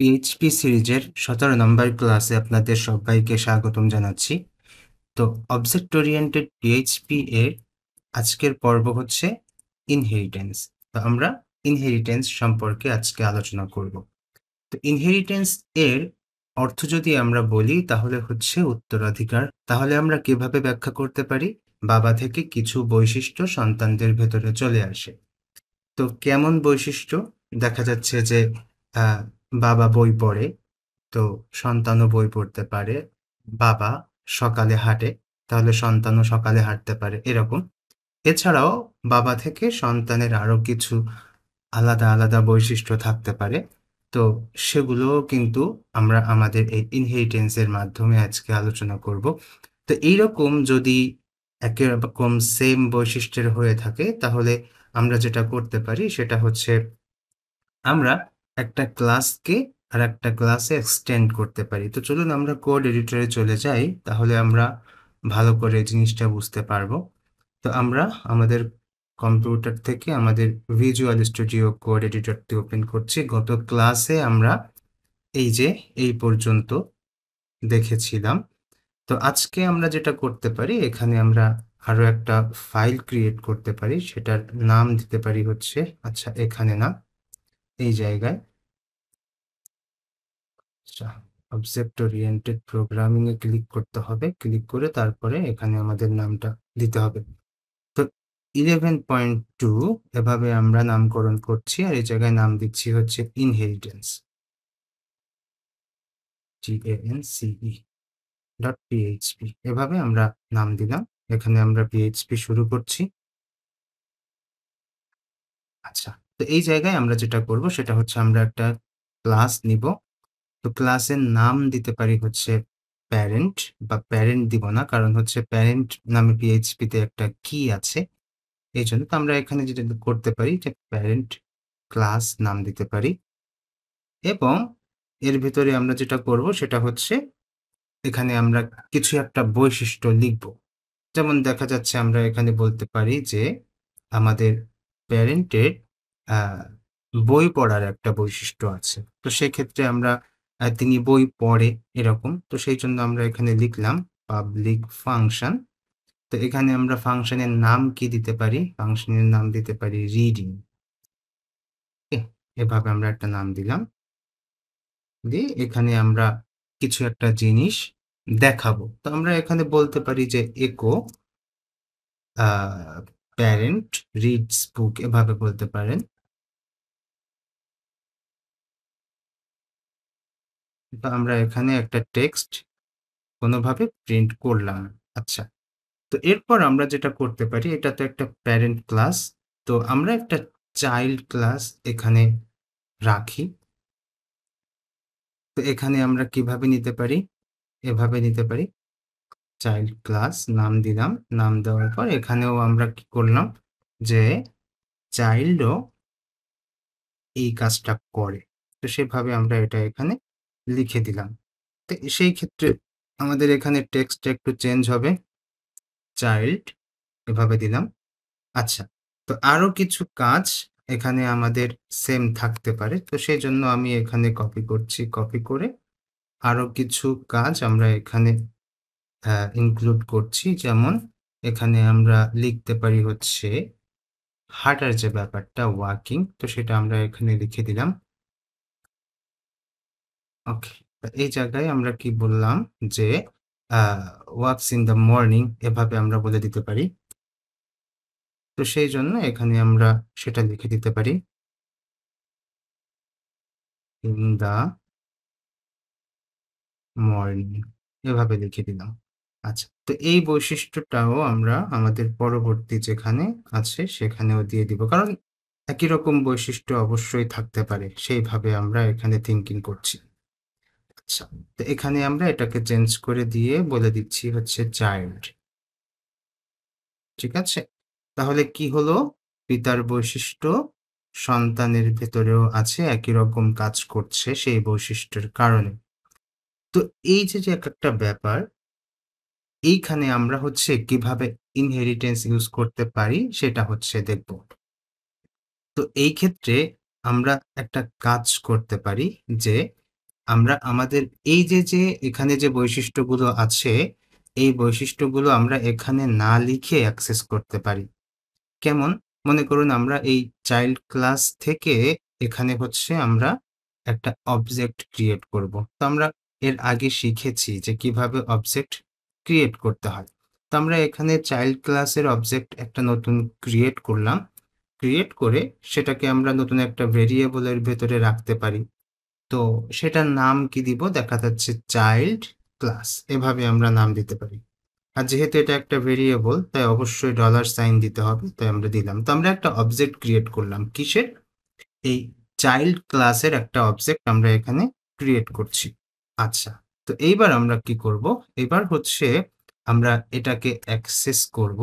PHP সিরিজের 17 নম্বর ক্লাসে আপনাদের সবাইকে স্বাগতম জানাচ্ছি। তো অবজেক্ট ওরিয়েন্টেড পিএইচপি এর আজকের পর্ব হচ্ছে ইনহেরিটেন্স। তো আমরা ইনহেরিটেন্স সম্পর্কে আজকে আলোচনা করব। তো ইনহেরিটেন্স এর অর্থ যদি আমরা বলি তাহলে হচ্ছে উত্তরাধিকার। তাহলে আমরা কিভাবে ব্যাখ্যা করতে পারি? বাবা থেকে কিছু বৈশিষ্ট্য সন্তানদের ভেতরে চলে আসে। তো কেমন বৈশিষ্ট্য? দেখা যাচ্ছে যে বাবা বই পড়ে, তো সন্তানও বই পড়তে পারে। বাবা সকালে হাঁটে, তাহলে সন্তানও সকালে হাঁটতে পারে, এরকম। এছাড়াও বাবা থেকে সন্তানের আরো কিছু আলাদা আলাদা বৈশিষ্ট্য থাকতে পারে। তো সেগুলোও কিন্তু আমরা আমাদের এই ইনহেরিটেন্সের মাধ্যমে আজকে আলোচনা করব। তো এইরকম যদি একই রকম সেম বৈশিষ্ট্যের হয়ে থাকে তাহলে আমরা যেটা করতে পারি সেটা হচ্ছে আমরা একটা ক্লাসকে আর একটা ক্লাসে এক্সটেন্ড করতে পারি। তো চলুন আমরা কোড এডিটরে চলে যাই, তাহলে আমরা ভালো করে জিনিসটা বুঝতে পারবো। তো আমরা আমাদের কম্পিউটার থেকে আমাদের ভিজুয়াল স্টুডিও কোড এডিটরটি ওপেন করছি। গত ক্লাসে আমরা এই যে এই পর্যন্ত দেখেছিলাম। তো আজকে আমরা যেটা করতে পারি, এখানে আমরা আরো একটা ফাইল ক্রিয়েট করতে পারি, সেটার নাম দিতে পারি হচ্ছে, আচ্ছা এখানে না, এই জায়গায়, আচ্ছা অবজেক্ট ওরিয়েন্টেড প্রোগ্রামিং এ ক্লিক করতে হবে। ক্লিক করে তারপরে এখানে আমাদের নামটা দিতে হবে। তো 11.2 এভাবে আমরা নামকরণ করছি, আর এই জায়গায় নাম দিচ্ছি হচ্ছে ইনহেরিটেন্স, GANCE.php। এভাবে আমরা নাম দিলাম। এখানে আমরা পিএইচপি শুরু করছি। আচ্ছা, তো এই জায়গায় আমরা যেটা করব সেটা হচ্ছে আমরা একটা ক্লাস নিব। তো ক্লাসের নাম দিতে পারি হচ্ছে প্যারেন্ট, বা প্যারেন্ট দিব না, কারণ হচ্ছে প্যারেন্ট নামে পিএইচপি তে একটা কি আছে, এই জন্য। তো আমরা এখানে যেটা করতে পারি যে প্যারেন্ট ক্লাস নাম দিতে পারি, এবং এর ভিতরে আমরা যেটা করব সেটা হচ্ছে এখানে আমরা কিছু একটা বৈশিষ্ট্য লিখব। যেমন দেখা যাচ্ছে আমরা এখানে বলতে পারি যে আমাদের প্যারেন্টের বই পড়ার একটা বৈশিষ্ট্য আছে। তো সেক্ষেত্রে আমরা তিনি বই পড়ে, এরকম। তো সেই জন্য আমরা এখানে লিখলাম পাবলিক ফাংশন। তো এখানে আমরা ফাংশনের নাম কি দিতে পারি? ফাংশনের নাম দিতে পারি রিডিং। এভাবে আমরা একটা নাম দিলাম, দিয়ে এখানে আমরা কিছু একটা জিনিস দেখাবো। তো আমরা এখানে বলতে পারি যে একো প্যারেন্ট রিডস বুক, এভাবে বলতে পারেন। তো আমরা এখানে একটা টেক্সট কোনোভাবে প্রিন্ট করলাম। আচ্ছা, তো এরপর আমরা যেটা করতে পারি, এটা তো একটা প্যারেন্ট ক্লাস, তো আমরা একটা চাইল্ড ক্লাস এখানে রাখি। তো এখানে আমরা কিভাবে নিতে পারি? এভাবে নিতে পারি, চাইল্ড ক্লাস নাম দিলাম। নাম দেওয়ার পর এখানেও আমরা কি করলাম যে চাইল্ডও এই কাজটা করে। তো সেভাবে আমরা এটা এখানে লিখে দিলাম। তো সেই ক্ষেত্রে আমাদের এখানে টেক্সটটা একটু চেঞ্জ হবে, চাইল্ড এভাবে দিলাম। আচ্ছা, তো আরো কিছু কাজ এখানে আমাদের সেম থাকতে পারে, তো সেই জন্য আমি এখানে কপি করছি। কপি করে আরো কিছু কাজ আমরা এখানে ইনক্লুড করছি। যেমন এখানে আমরা লিখতে পারি হচ্ছে হাঁটার যে ব্যাপারটা, ওয়াকিং, তো সেটা আমরা এখানে লিখে দিলাম। ওকে, এই জায়গায় আমরা কি বললাম যে ওয়াকস ইন দ্য মর্নিং, এভাবে আমরা বলে দিতে পারি। তো সেই জন্য এখানে আমরা সেটা লিখে দিতে পারি, ইন দ্য মর্নিং, এভাবে লিখে দিলাম। আচ্ছা, তো এই বৈশিষ্ট্যটাও আমরা আমাদের পরবর্তী যেখানে আছে সেখানেও দিয়ে দিব, কারণ একই রকম বৈশিষ্ট্য অবশ্যই থাকতে পারে, সেইভাবে আমরা এখানে থিঙ্কিং করছি। আচ্ছা, তো এখানে আমরা এটাকে চেঞ্জ করে দিয়ে বলে দিচ্ছি হচ্ছে চাইল্ড। ঠিক আছে, তাহলে কি হলো? পিতার বৈশিষ্ট্য সন্তানের ভেতরেও আছে, একই রকম কাজ করছে সেই বৈশিষ্ট্যের কারণে। তো এই যে যে একটা ব্যাপার, এইখানে আমরা হচ্ছে কিভাবে ইনহেরিটেন্স ইউজ করতে পারি সেটা হচ্ছে দেখব। তো এই ক্ষেত্রে আমরা একটা কাজ করতে পারি যে আমরা আমাদের এই যে এখানে যে বৈশিষ্ট্যগুলো আছে, এই বৈশিষ্ট্যগুলো আমরা এখানে না লিখে অ্যাক্সেস করতে পারি। কেমন? মনে করুন আমরা এই চাইল্ড ক্লাস থেকে এখানে হচ্ছে আমরা একটা অবজেক্ট ক্রিয়েট করব। তো আমরা এর আগে শিখেছি যে কিভাবে অবজেক্ট ক্রিয়েট করতে হয়। তো আমরা এখানে চাইল্ড ক্লাসের অবজেক্ট একটা নতুন ক্রিয়েট করলাম। ক্রিয়েট করে সেটাকে আমরা নতুন একটা ভেরিয়েবলের ভেতরে রাখতে পারি। তো সেটার নাম কি দিব? দেখা যাচ্ছে চাইল্ড ক্লাস। এভাবে আমরা নাম দিতে পারি। আর যেহেতু এটা একটা ভেরিয়েবল তাই অবশ্যই ডলার সাইন দিতে হবে, তাই আমরা দিলাম। তো আমরা একটা অবজেক্ট ক্রিয়েট করলাম। কিসের? এই চাইল্ড ক্লাসের একটা অবজেক্ট আমরা এখানে ক্রিয়েট করছি। আচ্ছা, তো এইবার আমরা কি করব? এবার হচ্ছে আমরা এটাকে অ্যাক্সেস করব।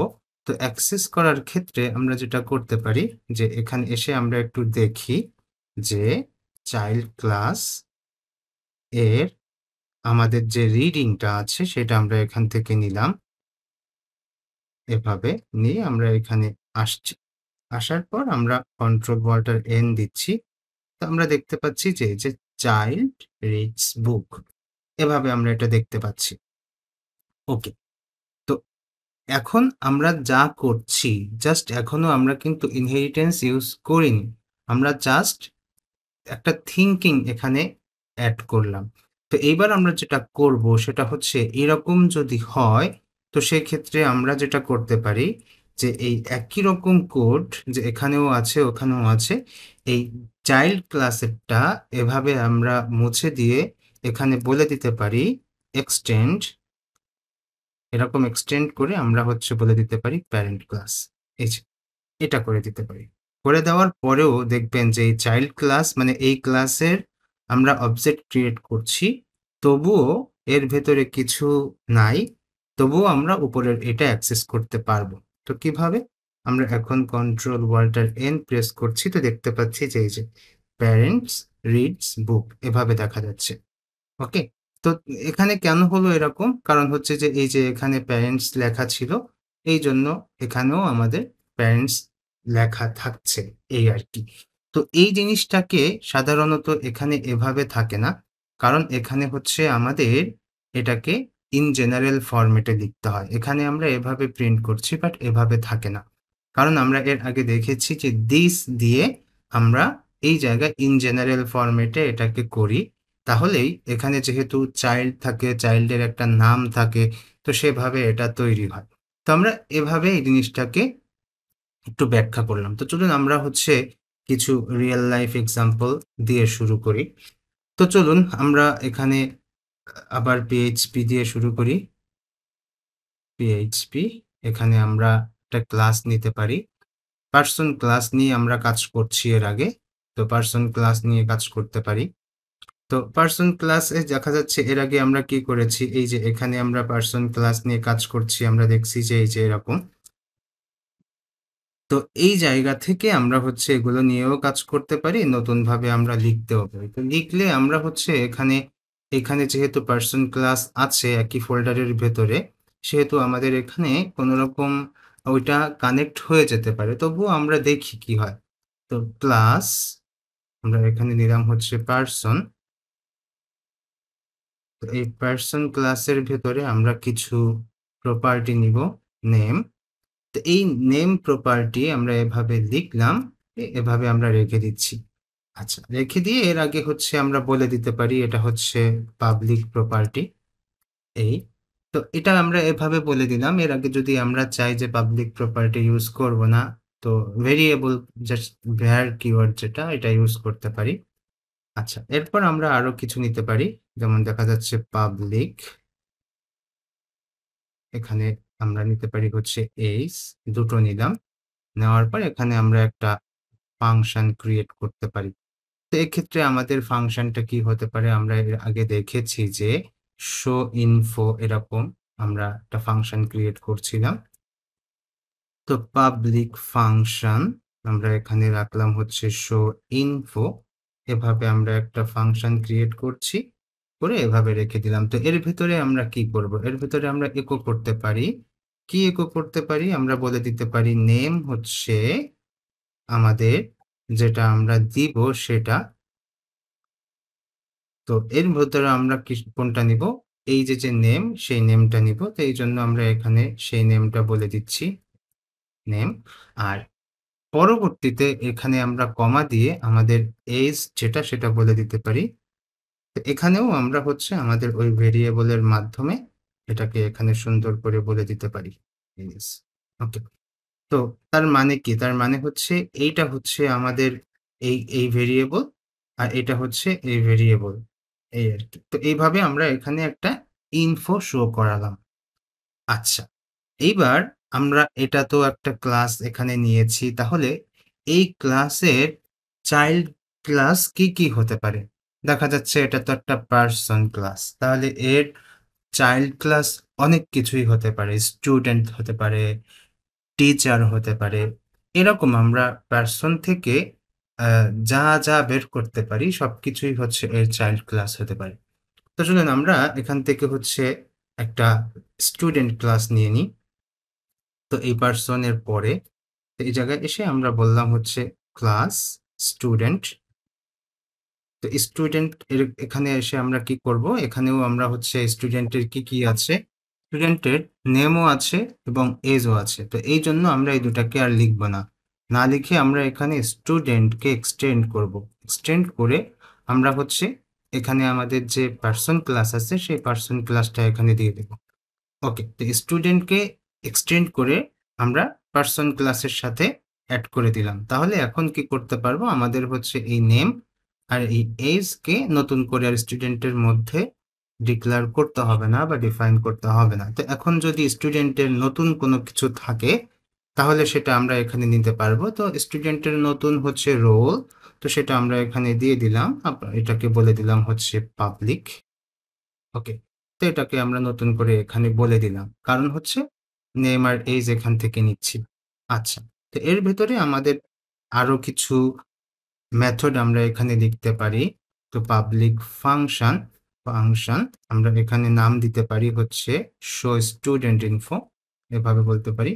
তো অ্যাক্সেস করার ক্ষেত্রে আমরা যেটা করতে পারি যে এখানে এসে আমরা একটু দেখি যে চাইল্ড ক্লাস এর আমাদের যে রিডিংটা আছে সেটা আমরা এখান থেকে নিলাম। এভাবে নিয়ে আমরা এখানে আসছি। আসার পর আমরা কন্ট্রোল অল্টার এন দিচ্ছি। তো আমরা দেখতে পাচ্ছি যে এই যে চাইল্ড রিডস বুক, এভাবে আমরা এটা দেখতে পাচ্ছি। ওকে, তো এখন আমরা যা করছি, জাস্ট এখনো আমরা কিন্তু ইনহেরিটেন্স ইউজ করিনি। আমরা জাস্ট একটা থিংকিং এখানে অ্যাড করলাম। তো এইবার আমরা যেটা করব সেটা হচ্ছে এরকম যদি হয়, তো সেক্ষেত্রে আমরা যেটা করতে পারি যে এই একই রকম কোড যে এখানেও আছে ওখানেও আছে, এই চাইল্ড ক্লাসেরটা এভাবে আমরা মুছে দিয়ে এখানে বলে দিতে পারি এক্সটেন্ড, এরকম এক্সটেন্ড করে আমরা হচ্ছে বলে দিতে পারি প্যারেন্ট ক্লাস। এই যে এটা করে দিতে পারি। করে দেওয়ার পরেও দেখবেন যে এই চাইল্ড ক্লাস মানে এই ক্লাসের আমরা অবজেক্ট ক্রিয়েট করছি, তবুও এর ভেতরে কিছু নাই, তবুও আমরা উপরের এটা অ্যাক্সেস করতে পারবো। তো কিভাবে? আমরা এখন কন্ট্রোল অল্টার এন প্রেস করছি, তো দেখতে পাচ্ছি যে এই যে প্যারেন্টস রিডস বুক এভাবে দেখা যাচ্ছে। ওকে, তো এখানে কেন হলো এরকম? কারণ হচ্ছে যে এই যে এখানে প্যারেন্টস লেখা ছিল, এই জন্য এখানেও আমাদের প্যারেন্টস লেখা থাকছে, এই আর কি। তো এই জিনিসটাকে সাধারণত এখানে এভাবে থাকে না, কারণ এখানে হচ্ছে আমাদের এটাকে ইন জেনারেল ফরম্যাটে লিখতে হয়। এখানে আমরা এভাবে প্রিন্ট করছি, বাট এভাবে থাকে না। কারণ আমরা এর আগে দেখেছি যে দিস দিয়ে আমরা এই জায়গায় ইন জেনারেল ফরম্যাটে এটাকে করি। তাহলেই এখানে যেহেতু চাইল্ড থাকে, চাইল্ডের একটা নাম থাকে, তো সেভাবে এটা তৈরি হয়। তো আমরা এভাবে এই জিনিসটাকে একটু ব্যাখ্যা করলাম। তো চলুন আমরা হচ্ছে কিছু রিয়েল লাইফ এক্সাম্পল দিয়ে শুরু করি। তো চলুন আমরা এখানে আবার পিএইচপি দিয়ে শুরু করি। পিএইচপি, এখানে আমরা একটা ক্লাস নিতে পারি। পার্সন ক্লাস নিয়ে আমরা কাজ করছি এর আগে, তো পার্সন ক্লাস নিয়ে কাজ করতে পারি। তো পার্সন ক্লাসে দেখা যাচ্ছে এর আগে আমরা কি করেছি, এই যে এখানে আমরা পার্সন ক্লাস নিয়ে কাজ করছি, আমরা দেখছি যে এই যে এরকম। তো এই জায়গা থেকে আমরা হচ্ছে এগুলো নিয়েও কাজ করতে পারি, নতুনভাবে আমরা লিখতেও পারি। তো লিখলে আমরা হচ্ছে এখানে এখানে যেহেতু পার্সন ক্লাস আছে একই ফোল্ডারের ভেতরে, সেহেতু আমাদের এখানে কোনো রকম ওইটা কানেক্ট হয়ে যেতে পারে, তবুও আমরা দেখি কি হয়। তো ক্লাস আমরা এখানে নিলাম হচ্ছে পার্সন। তো এই পার্সন ক্লাসের ভেতরে আমরা কিছু প্রপার্টি নিব, নেম। তো এই নেম প্রপার্টি আমরা এভাবে লিখলাম, এভাবে আমরা রেখে দিচ্ছি। আচ্ছা, রেখে দিয়ে এর আগে হচ্ছে আমরা বলে দিতে পারি এটা হচ্ছে পাবলিক প্রপার্টি। এই তো এটা আমরা এভাবে বলে দিলাম। এর আগে যদি আমরা চাই যে পাবলিক প্রপার্টি ইউজ করব না, তো ভেরিয়েবল জাস্ট var কিওয়ার্ড যেটা এটা ইউজ করতে পারি। আচ্ছা, এরপর আমরা আরো কিছু নিতে পারি, যেমন দেখা যাচ্ছে পাবলিক, এখানে আমরা নিতে পারি হচ্ছে এইচ, দুটো নিলাম। নেওয়ার পর এখানে আমরা একটা ফাংশন ক্রিয়েট করতে পারি। তো এক্ষেত্রে আমাদের ফাংশনটা কি হতে পারে, আমরা এর আগে দেখেছি যে শো ইনফো, এরকম আমরা একটা ফাংশন ক্রিয়েট করছিলাম। তো পাবলিক ফাংশন আমরা এখানে রাখলাম হচ্ছে শো ইনফো, এভাবে আমরা একটা ফাংশন ক্রিয়েট করছি, করে এভাবে রেখে দিলাম। তো এর ভিতরে আমরা কি করব? এর ভিতরে আমরা ইকো করতে পারি। কি ইকো করতে পারি? আমরা বলে দিতে পারি নেম হচ্ছে আমাদের যেটা আমরা দিব সেটা। তো এর ভেতরে আমরা কোনটা নিব? এই যে নেম, সেই নেমটা নিব। তো এই জন্য আমরা এখানে সেই নেমটা বলে দিচ্ছি, নেম। আর পরবর্তীতে এখানে আমরা কমা দিয়ে আমাদের এজ যেটা সেটা বলে দিতে পারি। তো এখানেও আমরা হচ্ছে আমাদের ওই ভেরিয়েবলের মাধ্যমে এটাকে এখানে সুন্দর করে বলে দিতে পারি, এজ। ওকে। তো তার মানে কি? তার মানে হচ্ছে এইটা হচ্ছে আমাদের এই ভেরিয়েবল, আর এটা হচ্ছে এই ভেরিয়েবল, এই আর কি। তো এইভাবে আমরা এখানে একটা ইনফো শো করালাম। আচ্ছা, এইবার আমরা এটা তো একটা ক্লাস এখানে নিয়েছি, তাহলে এই ক্লাসের চাইল্ড ক্লাস কি কি হতে পারে? দেখা যাচ্ছে এটা তো একটা পার্সন ক্লাস, তাহলে এর চাইল্ড ক্লাস অনেক কিছুই হতে পারে, স্টুডেন্ট হতে পারে, টিচার হতে পারে। এরকম আমরা পার্সন থেকে যা যা বের করতে পারি সবকিছুই হচ্ছে এর চাইল্ড ক্লাস হতে পারে। তো চলুন আমরা এখান থেকে হচ্ছে একটা স্টুডেন্ট ক্লাস নিয়ে নিই। তো এই পার্সনের পরে এই জায়গায় এসে আমরা বললাম হচ্ছে ক্লাস স্টুডেন্ট। তো স্টুডেন্ট এখানে এসে আমরা কি করব? এখানেও আমরা হচ্ছে স্টুডেন্টের কি কি আছে, স্টুডেন্টের নেমও আছে এবং এজও আছে। তো এই জন্য আমরা এই দুটাকে আর লিখব না, না লিখে আমরা এখানে স্টুডেন্টকে এক্সটেন্ড করব। এক্সটেন্ড করে আমরা হচ্ছে এখানে আমাদের যে পার্সন ক্লাস আছে সেই পার্সন ক্লাসটা এখানে দিয়ে দেব। ওকে, তো স্টুডেন্টকে এক্সটেন্ড করে আমরা পার্সন ক্লাসের সাথে অ্যাড করে দিলাম। তাহলে এখন কি করতে পারবো? আমাদের হচ্ছে এই নেম আর এই এজকে নতুন করে আর স্টুডেন্টের মধ্যে ডিক্লেয়ার করতে হবে না বা ডিফাইন করতে হবে না। তো এখন যদি স্টুডেন্টের নতুন কোনো কিছু থাকে তাহলে সেটা আমরা এখানে নিতে পারবো। তো স্টুডেন্টের নতুন হচ্ছে রোল, তো সেটা আমরা এখানে দিয়ে দিলাম, এটাকে বলে দিলাম হচ্ছে পাবলিক। ওকে, তো এটাকে আমরা নতুন করে এখানে বলে দিলাম, কারণ হচ্ছে নেম আর এজ এখান থেকে নিচ্ছি। আচ্ছা, তো এর ভেতরে আমাদের আরো কিছু মেথড আমরা এখানে লিখতে পারি। তো পাবলিক ফাংশন, ফাংশন আমরা এখানে নাম দিতে পারি হচ্ছে শো স্টুডেন্ট ইনফো, এভাবে বলতে পারি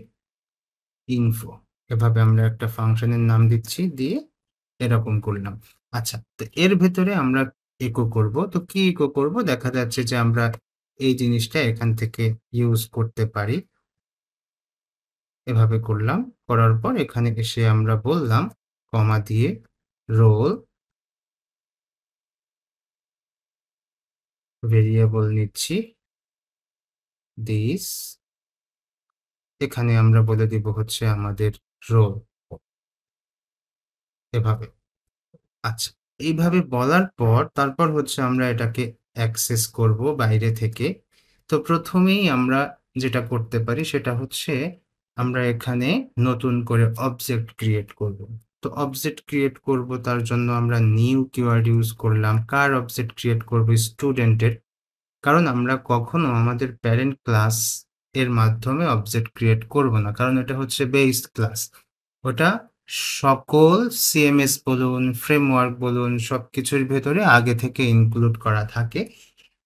ইনফো। এভাবে আমরা একটা ফাংশনের নাম দিচ্ছি, দিয়ে এরকম করলাম। আচ্ছা, তো এর ভেতরে আমরা ইকো করব। তো কি ইকো করব? দেখা যাচ্ছে যে আমরা এই জিনিসটা এখান থেকে ইউজ করতে পারি। এভাবে করলাম, করার পর এখানে এসে আমরা বললাম কমা দিয়ে রোল ভেরিয়েবল নিচ্ছি দিস, এখানে আমরা বলে দিব হচ্ছে আমাদের রোল, এভাবে। আচ্ছা, এইভাবে বলার পর তারপর হচ্ছে আমরা এটাকে অ্যাক্সেস করব বাইরে থেকে। তো প্রথমেই আমরা যেটা করতে পারি সেটা হচ্ছে আমরা এখানে নতুন করে অবজেক্ট ক্রিয়েট করব। তো অবজেক্ট ক্রিয়েট করব, তার জন্য আমরা নিউ কিওয়ার্ড ইউজ করলাম। কার অবজেক্ট ক্রিয়েট করব? স্টুডেন্টের। কারণ আমরা কখনো আমাদের প্যারেন্ট ক্লাস এর মাধ্যমে অবজেক্ট ক্রিয়েট করব না, কারণ এটা হচ্ছে বেস ক্লাস। ওটা সকল সিএমএস বলুন, ফ্রেমওয়ার্ক বলুন, সবকিছুর ভেতরে আগে থেকে ইনক্লুড করা থাকে।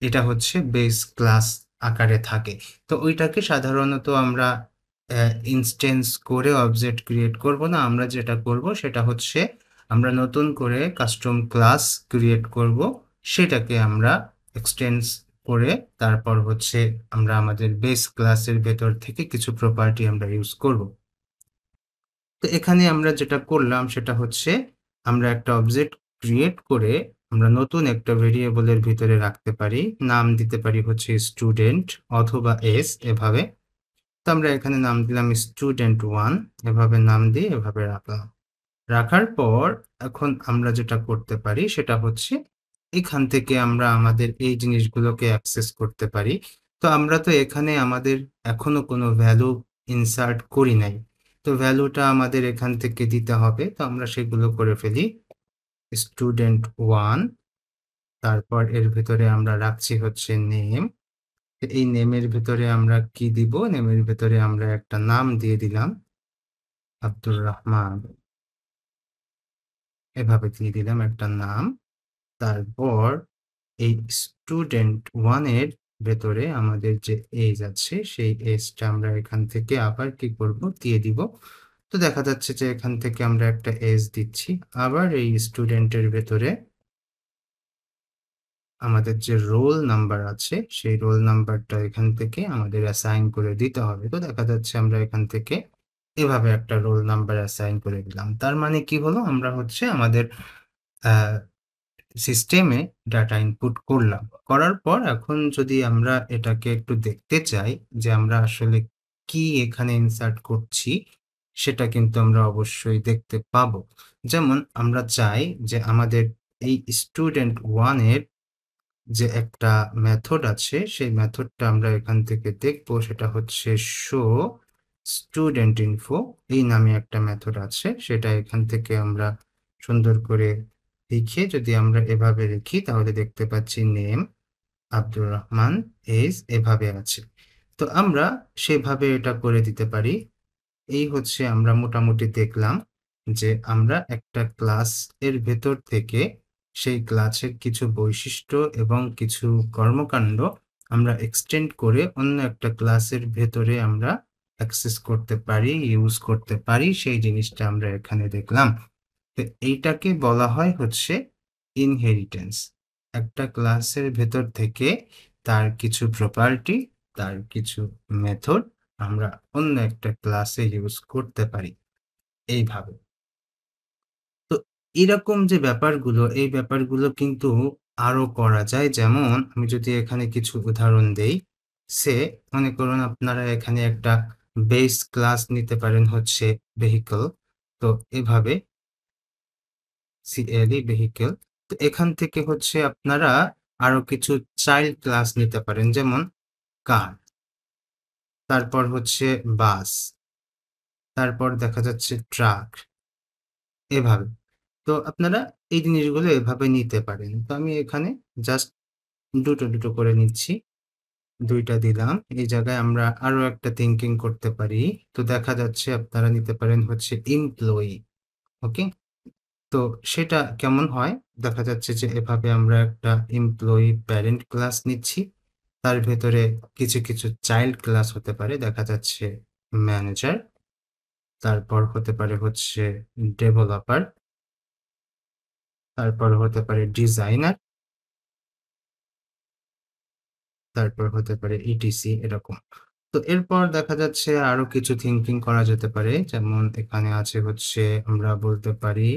এটা হচ্ছে বেস ক্লাস আকারে থাকে। তো ওইটাকে সাধারণত আমরা ইনস্টেন্স করে অবজেক্ট ক্রিয়েট করব না। আমরা যেটা করব সেটা হচ্ছে আমরা নতুন করে কাস্টম ক্লাস ক্রিয়েট করব, সেটাকে আমরা এক্সটেন্স করে তারপর হচ্ছে আমরা আমাদের বেস ক্লাসের ভেতর থেকে কিছু প্রপার্টি আমরা ইউজ করব। তো এখানে আমরা যেটা করলাম সেটা হচ্ছে আমরা একটা অবজেক্ট ক্রিয়েট করে আমরা নতুন একটা ভেরিয়েবলের ভিতরে রাখতে পারি, নাম দিতে পারি হচ্ছে স্টুডেন্ট অথবা এস, এভাবে। তো আমরা এখানে নাম দিলাম স্টুডেন্ট 1, এভাবে নাম দিয়ে এভাবে রাখলাম। রাখার পর এখন আমরা যেটা করতে পারি সেটা হচ্ছে এখান থেকে আমরা আমাদের এই জিনিসগুলোকে অ্যাক্সেস করতে পারি। তো আমরা তো এখানে আমাদের এখনো কোনো ভ্যালু ইনসার্ট করি নাই, তো ভ্যালুটা আমাদের এখান থেকে দিতে হবে। তো আমরা সেগুলো করে ফেলি। স্টুডেন্ট 1, তারপর এর ভিতরে আমরা রাখছি হচ্ছে নেম। এই নেমের ভিতরে আমরা কি দিব? নেমের ভিতরে আমরা একটা নাম দিয়ে দিলাম আব্দুর রহমান, এভাবে দিয়ে দিলাম একটা নাম। তারপর এই স্টুডেন্ট 1 এর ভেতরে আমাদের যে এজ আছে সেই এজটা আমরা এখান থেকে আবার কি করব? দিয়ে দিব। তো দেখা যাচ্ছে যে এখান থেকে আমরা একটা এজ দিচ্ছি, আবার এই স্টুডেন্টের ভেতরে আমাদের যে রোল নাম্বার আছে সেই রোল নাম্বারটা এখান থেকে আমাদের অ্যাসাইন করে দিতে হবে। তো দেখা যাচ্ছে আমরা এখান থেকে এভাবে একটা রোল নাম্বার অ্যাসাইন করে দিলাম। তার মানে কি হলো, আমরা হচ্ছে আমাদের সিস্টেমে ডাটা ইনপুট করলাম। করার পর এখন যদি আমরা এটাকে একটু দেখতে চাই যে আমরা আসলে কি এখানে ইনসার্ট করছি, সেটা কিন্তু আমরা অবশ্যই দেখতে পাবো। যেমন আমরা চাই যে আমাদের এই স্টুডেন্ট 1 এর যে একটা মেথড আছে সেই মেথডটা আমরা এখান থেকে দেখবো, সেটা হচ্ছে শো স্টুডেন্ট ইনফো এই নামে একটা মেথড আছে। সেটা এখান থেকে আমরা সুন্দর করে লিখে যদি আমরা এভাবে লিখি তাহলে দেখতে পাচ্ছি নেম আব্দুর রহমান এজ এভাবে আছে। তো আমরা সেভাবে এটা করে দিতে পারি। এই হচ্ছে আমরা মোটামুটি দেখলাম যে আমরা একটা ক্লাস এর ভেতর থেকে সেই ক্লাসের কিছু বৈশিষ্ট্য এবং কিছু কর্মকাণ্ড আমরা এক্সটেন্ড করে অন্য একটা ক্লাসের ভেতরে আমরা অ্যাক্সেস করতে পারি, ইউজ করতে পারি, সেই জিনিসটা আমরা এখানে দেখলাম। তো এইটাকে বলা হয় হচ্ছে ইনহেরিটেন্স। একটা ক্লাসের ভেতর থেকে তার কিছু প্রপার্টি, তার কিছু মেথড আমরা অন্য একটা ক্লাসে ইউজ করতে পারি এইভাবে। তো এরকম যে ব্যাপারগুলো, এই ব্যাপারগুলো কিন্তু আরো করা যায়। যেমন আমি যদি এখানে কিছু উদাহরণ দেই, মনে করুন আপনারা এখানে একটা বেস ক্লাস নিতে পারেন হচ্ছে ভেহিকল। তো এভাবে সিএলই ভেহিকল। তো এখান থেকে হচ্ছে আপনারা আরো কিছু চাইল্ড ক্লাস নিতে পারেন, যেমন কার, তারপর হচ্ছে বাস, তারপর দেখা যাচ্ছে ট্রাক, এভাবে। তো আপনারা এই জিনিসগুলো এভাবে নিতে পারেন। তো আমি এখানে জাস্ট দুটো করে নিচ্ছি। ২ টা দিলাম। এই জায়গায় আমরা আরো একটা থিংকিং করতে পারি। তো দেখা যাচ্ছে আপনারা নিতে পারেন হচ্ছে এমপ্লয়ি। ওকে? তো সেটা কেমন হয়? দেখা যাচ্ছে যে এভাবে আমরা একটা এমপ্লয়ি প্যারেন্ট ক্লাস নিচ্ছি। তার ভেতরে কিছু চাইল্ড ক্লাস হতে পারে। দেখা যাচ্ছে ম্যানেজার, তারপর হতে পারে হচ্ছে ডেভেলপার, তারপর হতে পারে ডিজাইনার, তারপর হতে পারে ইটিসি এরকম। তো এরপর দেখা যাচ্ছে আরো কিছু থিংকিং করা যেতে পারে। যেমন এখানে আছে হচ্ছে আমরা বলতে পারি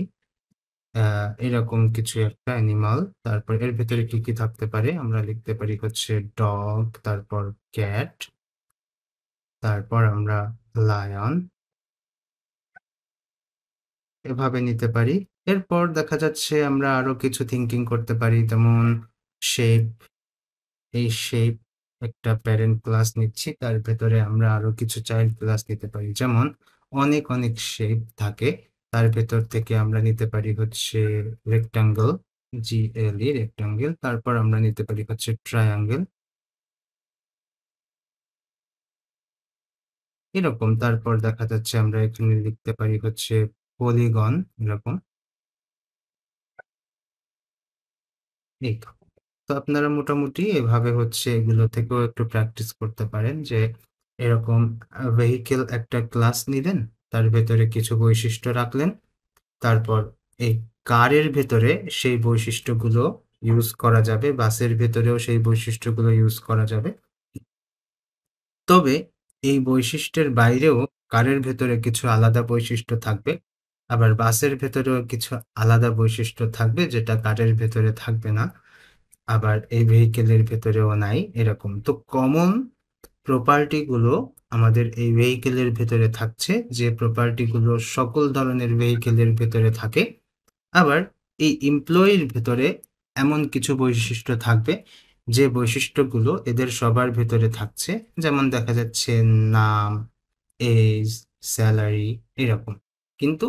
এরকম কিছু একটা অ্যানিমাল। তারপর এর ভেতরে কি থাকতে পারে? আমরা লিখতে পারি হচ্ছে ডগ, তারপর ক্যাট, তারপর আমরা লায়ন, এভাবে নিতে পারি। এরপর দেখা যাচ্ছে আমরা আরো কিছু থিংকিং করতে পারি, যেমন শেপ। এই শেপ একটা প্যারেন্ট ক্লাস নিচ্ছি, তার ভেতরে আমরা আরো কিছু চাইল্ড ক্লাস নিতে পারি। যেমন অনেক শেপ থাকে, তার ভেতর থেকে আমরা নিতে পারি হচ্ছে রেক্টাঙ্গল, জিএলই রেক্টাঙ্গেল। তারপর আমরা নিতে পারি হচ্ছে ট্রায়াঙ্গেল, এরকম। তারপর দেখা যাচ্ছে আমরা এখানে লিখতে পারি হচ্ছে পলিগন, এরকম। এই তো। তো আপনারা মোটামুটি এভাবে হচ্ছে এগুলো থেকেও একটু প্র্যাকটিস করতে পারেন যে এরকম ভেহিকেল একটা ক্লাস নিলেন, তার ভেতরে কিছু বৈশিষ্ট্য রাখলেন, তারপর এই কারের ভেতরে সেই বৈশিষ্ট্যগুলো ইউজ করা যাবে, বাসের ভেতরেও সেই বৈশিষ্ট্যগুলো ইউজ করা যাবে। তবে এই বৈশিষ্ট্যের বাইরেও কারের ভেতরে কিছু আলাদা বৈশিষ্ট্য থাকবে, আবার বাসের ভেতরেও কিছু আলাদা বৈশিষ্ট্য থাকবে যেটা কারের ভেতরে থাকবে না, আবার এই ভেহিকেলের ভেতরেও নাই, এরকম। তো কমন প্রপার্টি গুলো আমাদের এই ভেহিকেলের ভেতরে থাকছে, যে প্রপার্টি গুলো সকল ধরনের ভেহিকেলের ভেতরে থাকে। আবার এই এমপ্লয়ির ভেতরে এমন কিছু বৈশিষ্ট্য থাকবে যে বৈশিষ্ট্যগুলো এদের সবার ভেতরে থাকছে, যেমন দেখা যাচ্ছে নাম, এজ, স্যালারি, এরকম। কিন্তু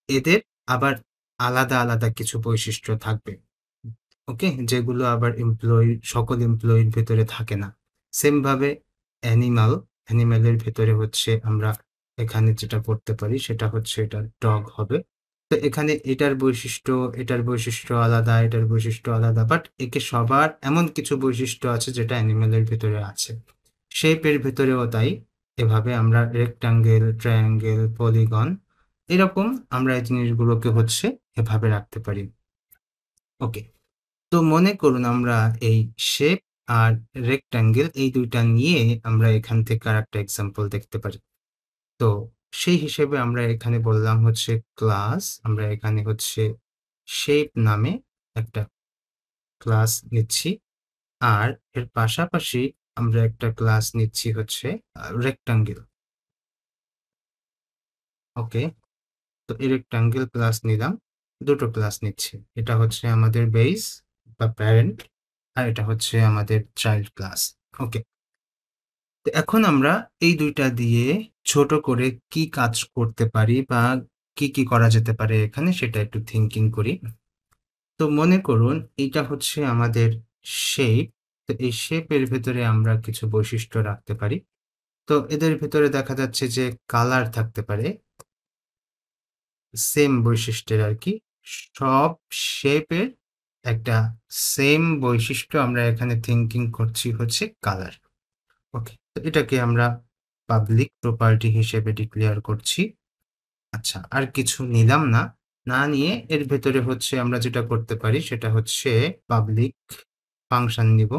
এদের আবার আলাদা কিছু বৈশিষ্ট্য থাকবে, ওকে, যেগুলো আবার সকল এমপ্লয়ির ভেতরে থাকে না। সেম ভাবে অ্যানিমালের ভেতরে হচ্ছে আমরা এখানে যেটা করতে পারি সেটা হচ্ছে এটা ডগ হবে। তো এখানে এটার বৈশিষ্ট্য আলাদা, এটার বৈশিষ্ট্য আলাদা, বাট একে সবার এমন কিছু বৈশিষ্ট্য আছে যেটা অ্যানিমালের ভেতরে আছে। শেপের ভেতরেও তাই। এভাবে আমরা রেক্টাঙ্গেল, ট্রায়াঙ্গেল, পলিগন, এরকম আমরা এই জিনিসগুলোকে হচ্ছে এভাবে রাখতে পারি। ওকে। তো মনে করুন আমরা এই শেপ আর রেক্ট্যাঙ্গেল এই ২ টা নিয়ে আমরা এখান থেকে আরেকটা এক্সাম্পল দেখতে পারি। তো সেই হিসেবে আমরা এখানে বললাম হচ্ছে ক্লাস, আমরা এখানে হচ্ছে শেপ নামে একটা ক্লাস নিচ্ছি। আর এর পাশাপাশি আমরা একটা ক্লাস নিচ্ছি হচ্ছে রেক্ট্যাঙ্গেল। ওকে? তো এই রেক্ট্যাঙ্গেল ক্লাস নিলাম, ২ টো ক্লাস নিচ্ছি। এটা হচ্ছে আমাদের বেস বা প্যারেন্ট আর এটা হচ্ছে আমাদের চাইল্ড ক্লাস। ওকে। তো এখন আমরা এই ২ টা দিয়ে ছোট করে কি কাজ করতে পারি বা কি করা যেতে পারে এখানে সেটা একটু থিংকিং করি। তো মনে করুন এইটা হচ্ছে আমাদের শেপ। তো এই শেপের ভেতরে আমরা কিছু বৈশিষ্ট্য রাখতে পারি। তো এদের ভেতরে দেখা যাচ্ছে যে কালার থাকতে পারে। সেম বৈশিষ্ট্যের আরকি। সব শেপের একটা সেম বৈশিষ্ট্য আমরা এখানে থিংকিং করছি হচ্ছে কালার। ওকে। তো এটাকে আমরা পাবলিক প্রপার্টি হিসেবে ডিক্লেয়ার করছি। আচ্ছা, আর কিছু নিলাম না। না নিয়ে এর ভেতরে হচ্ছে আমরা যেটা করতে পারি সেটা হচ্ছে পাবলিক ফাংশন নিব।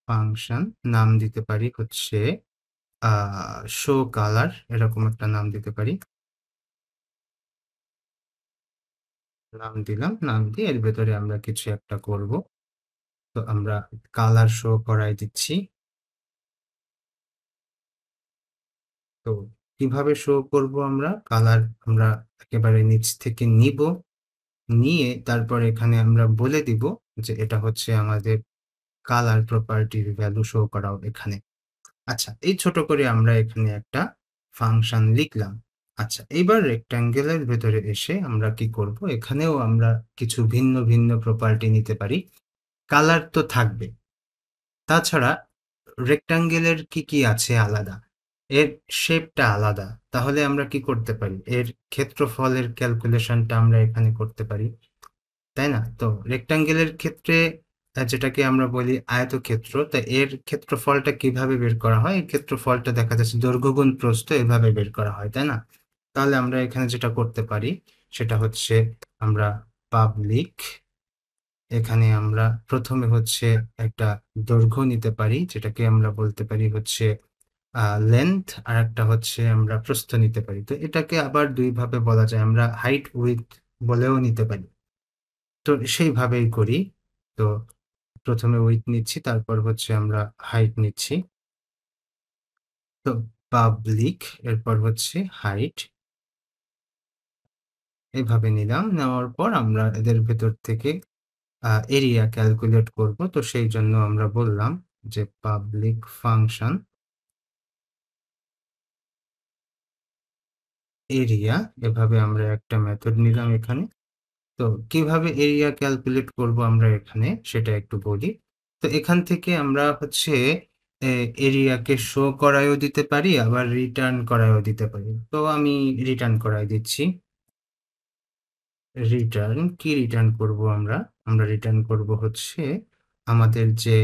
ফাংশন নাম দিতে পারি হচ্ছে আ শো কালার এরকম একটা নাম দিতে পারি। নাম দিলাম। নাম দিয়ে এর ভেতরে আমরা কিছু একটা করব। তো আমরা কালার শো করাই দিচ্ছি। তো কিভাবে শো করব আমরা? কালার আমরা একেবারে নিচ থেকে নিব। নিয়ে তারপর এখানে আমরা বলে দিব যে এটা হচ্ছে আমাদের কালার প্রপার্টির ভ্যালু শো করাও এখানে। আচ্ছা, এই ছোট করে আমরা এখানে একটা ফাংশন লিখলাম। আচ্ছা, এইবার রেক্ট্যাঙ্গেলের ভেতরে এসে আমরা কি করব? এখানেও আমরা কিছু ভিন্ন প্রপার্টি নিতে পারি। কালার তো থাকবে। তাছাড়া রেক্ট্যাঙ্গেলের কি আছে আলাদা? এর শেপটা আলাদা। তাহলে আমরা কি করতে পারি? এর ক্ষেত্রফলের ক্যালকুলেশনটা আমরা এখানে করতে পারি। তাই না? তো রেক্ট্যাঙ্গেলের ক্ষেত্রে যেটাকে আমরা বলি আয়তক্ষেত্র, তা এর ক্ষেত্রফলটা কিভাবে বের করা হয়? এর ক্ষেত্রফলটা দেখা যাচ্ছে দৈর্ঘ্য গুণ প্রস্থ এভাবে বের করা হয়, তাই না? তাহলে আমরা এখানে যেটা করতে পারি সেটা হচ্ছে আমরা পাবলিক এখানে আমরা ১ম এ হচ্ছে একটা দৈর্ঘ্য নিতে পারি, যেটাকে আমরা বলতে পারি হচ্ছে লেংথ আরেকটা হচ্ছে আমরা প্রস্থ নিতে পারি। তো এটাকে আবার ২ ভাবে বলা যায়। আমরা হাইট, উইডথ বলেও নিতে পারি। তো সেইভাবেই করি। তো ১ম এ উইডথ নিচ্ছি, তারপর হচ্ছে আমরা হাইট নিচ্ছি। তো পাবলিক এরপর হচ্ছে হাইট এভাবে নিলাম। নেওয়ার পর আমরা এদের ভেতর থেকে এরিয়া ক্যালকুলেট করব। তো সেই জন্য আমরা বললাম যে পাবলিক ফাংশন এরিয়া এভাবে আমরা একটা মেথড নিলাম এখানে। তো কিভাবে এরিয়া ক্যালকুলেট করব আমরা এখানে সেটা একটু বলি। তো এখান থেকে আমরা হচ্ছে এ এরিয়াকে শো করায়ও দিতে পারি আবার রিটার্ন করায়ও দিতে পারি। তো আমি রিটার্ন করায় দিচ্ছি। কি রিটার্ন করব আমরা? আমরা রিটার্ন করব হচ্ছে আমাদের যে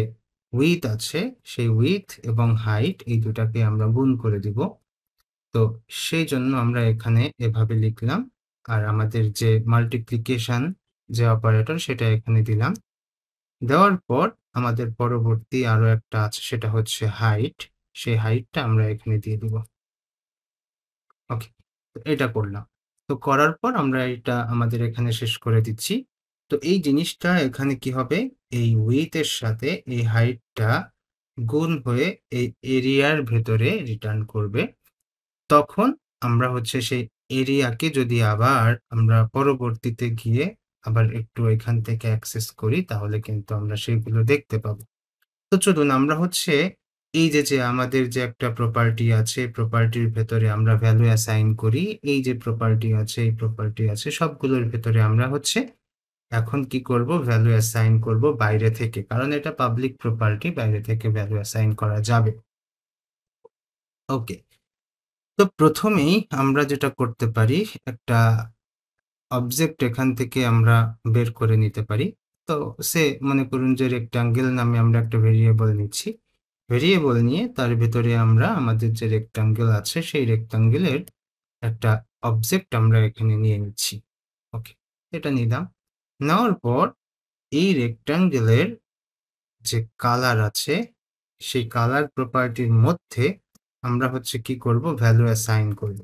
উইডথ আছে সেই উইডথ এবং হাইট এই দুটাকে আমরা গুণ করে দিব। তো সেইজন্য আমরা এখানে এভাবে লিখলাম। আর আমাদের যে মাল্টিপ্লিকেশন যে অপারেটর সেটা এখানে দিলাম। দেওয়ার পর আমাদের পরবর্তী আরো একটা আছে সেটা হচ্ছে হাইট। সেই হাইটটা আমরা এখানে দিয়ে দিব। ওকে। তো এটা করলাম। তো করার পর আমরা এটা আমাদের এখানে শেষ করে দিচ্ছি। তো এই জিনিসটা এখানে কি হবে? এই উইডথ এর সাথে এই হাইটটা গুণ হয়ে এই এরিয়ার ভেতরে রিটার্ন করবে। তখন আমরা হচ্ছে সেই এরিয়াকে যদি আবার আমরা পরবর্তীতে গিয়ে আবার একটু এখান থেকে অ্যাক্সেস করি তাহলে কিন্তু আমরা সেগুলো দেখতে পাবো। তো চলুন আমরা হচ্ছে এই যে আমাদের যে একটা প্রপার্টি আছে, প্রপার্টির ভেতরে আমরা ভ্যালু অ্যাসাইন করি। এই যে প্রপার্টি আছে, এই প্রপার্টি আছে সবগুলোর ভেতরে আমরা হচ্ছে এখন কি করব? ভ্যালু অ্যাসাইন করব বাইরে থেকে। কারণ এটা পাবলিক প্রপার্টি বাইরে থেকে ভ্যালু অ্যাসাইন করা যাবে। ওকে। তো ১ম এই আমরা যেটা করতে পারি একটা অবজেক্ট এখান থেকে আমরা বের করে নিতে পারি। তো মনে করুন যে রেক্ট্যাঙ্গেল নামে আমরা একটা ভেরিয়েবল নিচ্ছি। ভেরিয়েবল নিয়ে তার ভেতরে আমরা আমাদের যে রেক্ট্যাঙ্গেল আছে সেই রেক্ট্যাঙ্গেলের একটা অবজেক্ট আমরা এখানে নিয়ে নিচ্ছি। ওকে, এটা নিলাম। নেওয়ার পর এই রেক্ট্যাঙ্গেলের যে কালার আছে সেই কালার প্রপার্টির মধ্যে আমরা হচ্ছে কি করব, ভ্যালু অ্যাসাইন করব।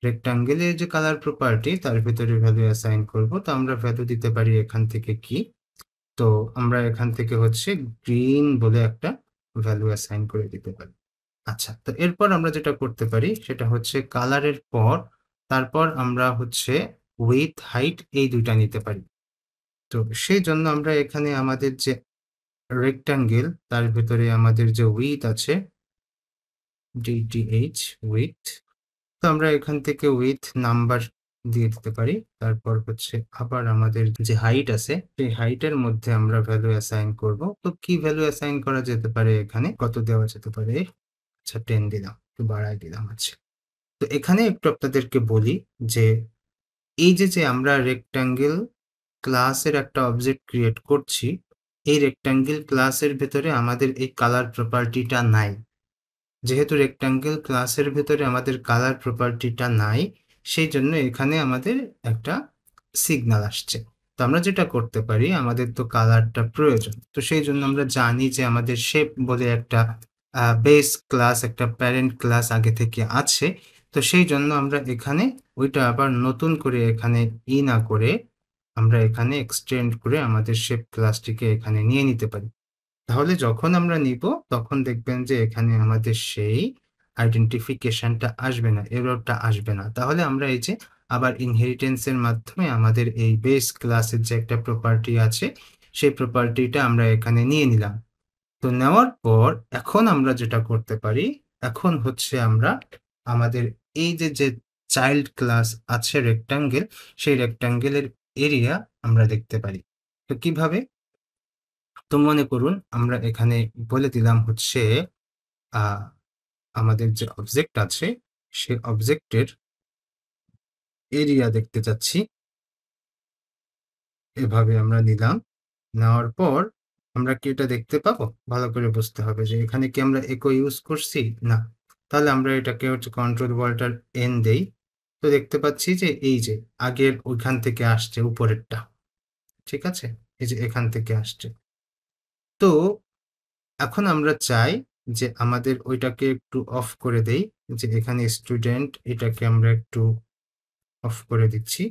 রেক্ট্যাঙ্গেলের যে কালার প্রপার্টি তার ভিতরে ভ্যালু অ্যাসাইন করব। তো আমরা ভ্যালু দিতে পারি এখান থেকে কি, তো আমরা এখান থেকে হচ্ছে গ্রিন বলে একটা ভ্যালু অ্যাসাইন করে দিতে পারি। আচ্ছা, তো এরপর আমরা যেটা করতে পারি সেটা হচ্ছে কালারের পর তারপর আমরা হচ্ছে উইথ হাইট এই দুইটা নিতে পারি। তো সেই জন্য আমরা এখানে আমাদের যে রেক্ট্যাঙ্গেল তার ভিতরে আমাদের যে উইথ আছে ডিটিএইচ উইথ, তো আমরা এখান থেকে উইথ নাম্বার দিয়ে দিতে পারি। তারপর হচ্ছে আবার আমাদের যে হাইট আছে সেই হাইটের মধ্যে আমরা ভ্যালু অ্যাসাইন করব। তো কি ভ্যালু অ্যাসাইন করা যেতে পারে, এখানে কত দেওয়া যেতে পারে? আচ্ছা 10 দিলাম, একটু বাড়াই দিলাম। আচ্ছা, তো এখানে একটু আপনাদেরকে বলি যে এই যে আমরা রেক্ট্যাঙ্গেল ক্লাসের একটা অবজেক্ট ক্রিয়েট করছি, এই রেক্ট্যাঙ্গেল ক্লাসের ভেতরে আমাদের এই কালার প্রপার্টিটা নাই। যেহেতু রেক্ট্যাঙ্গেল ক্লাসের ভেতরে আমাদের কালার প্রপার্টিটা নাই, সেই জন্য এখানে আমাদের একটা সিগন্যাল আসছে। তো আমরা যেটা করতে পারি, আমাদের তো কালারটা প্রয়োজন, তো সেই জন্য আমরা জানি যে আমাদের শেপ বলে একটা বেস ক্লাস, একটা প্যারেন্ট ক্লাস আগে থেকে আছে। তো সেই জন্য আমরা এখানে ওইটা আবার নতুন করে এখানে না করে আমরা এখানে এক্সটেন্ড করে আমাদের শেপ ক্লাসটিকে এখানে নিয়ে নিতে পারি। তাহলে যখন আমরা নিব তখন দেখবেন যে এখানে আমাদের সেই আইডেন্টিফিকেশনটা আসবে না, এররটা আসবে না। তাহলে আমরা এই যে আবার ইনহেরিটেন্সের মাধ্যমে আমাদের এই বেস ক্লাসের যে একটা প্রপার্টি আছে সেই প্রপার্টিটা আমরা এখানে নিয়ে নিলাম। তো নেওয়ার পর এখন আমরা যেটা করতে পারি, এখন হচ্ছে আমরা আমাদের এই যে চাইল্ড ক্লাস আছে রেক্ট্যাঙ্গেল, সেই রেক্ট্যাঙ্গেলের এরিয়া আমরা দেখতে পারি। তো কিভাবে? তো মনে করুন আমরা এখানে বলে দিলাম হচ্ছে আমাদের যে অবজেক্ট আছে সেই অবজেক্টের এরিয়া দেখতে চাচ্ছি, এভাবে আমরা নিলাম। নেওয়ার পর আমরা কি এটা দেখতে পাবো? ভালো করে বুঝতে হবে যে এখানে কি আমরা একো ইউজ করছি না। তাহলে আমরা এটাকে হচ্ছে কন্ট্রোল ওয়াল্টার এন দেই। তো দেখতে পাচ্ছি যে এই যে আগের ওইখান থেকে আসছে উপরেরটা, ঠিক আছে, এই যে এখান থেকে আসছে। তো এখন আমরা চাই যে আমাদের ওইটাকে একটু অফ করে দেই, যে এখানে স্টুডেন্ট এটাকে আমরা একটু অফ করে দিচ্ছি,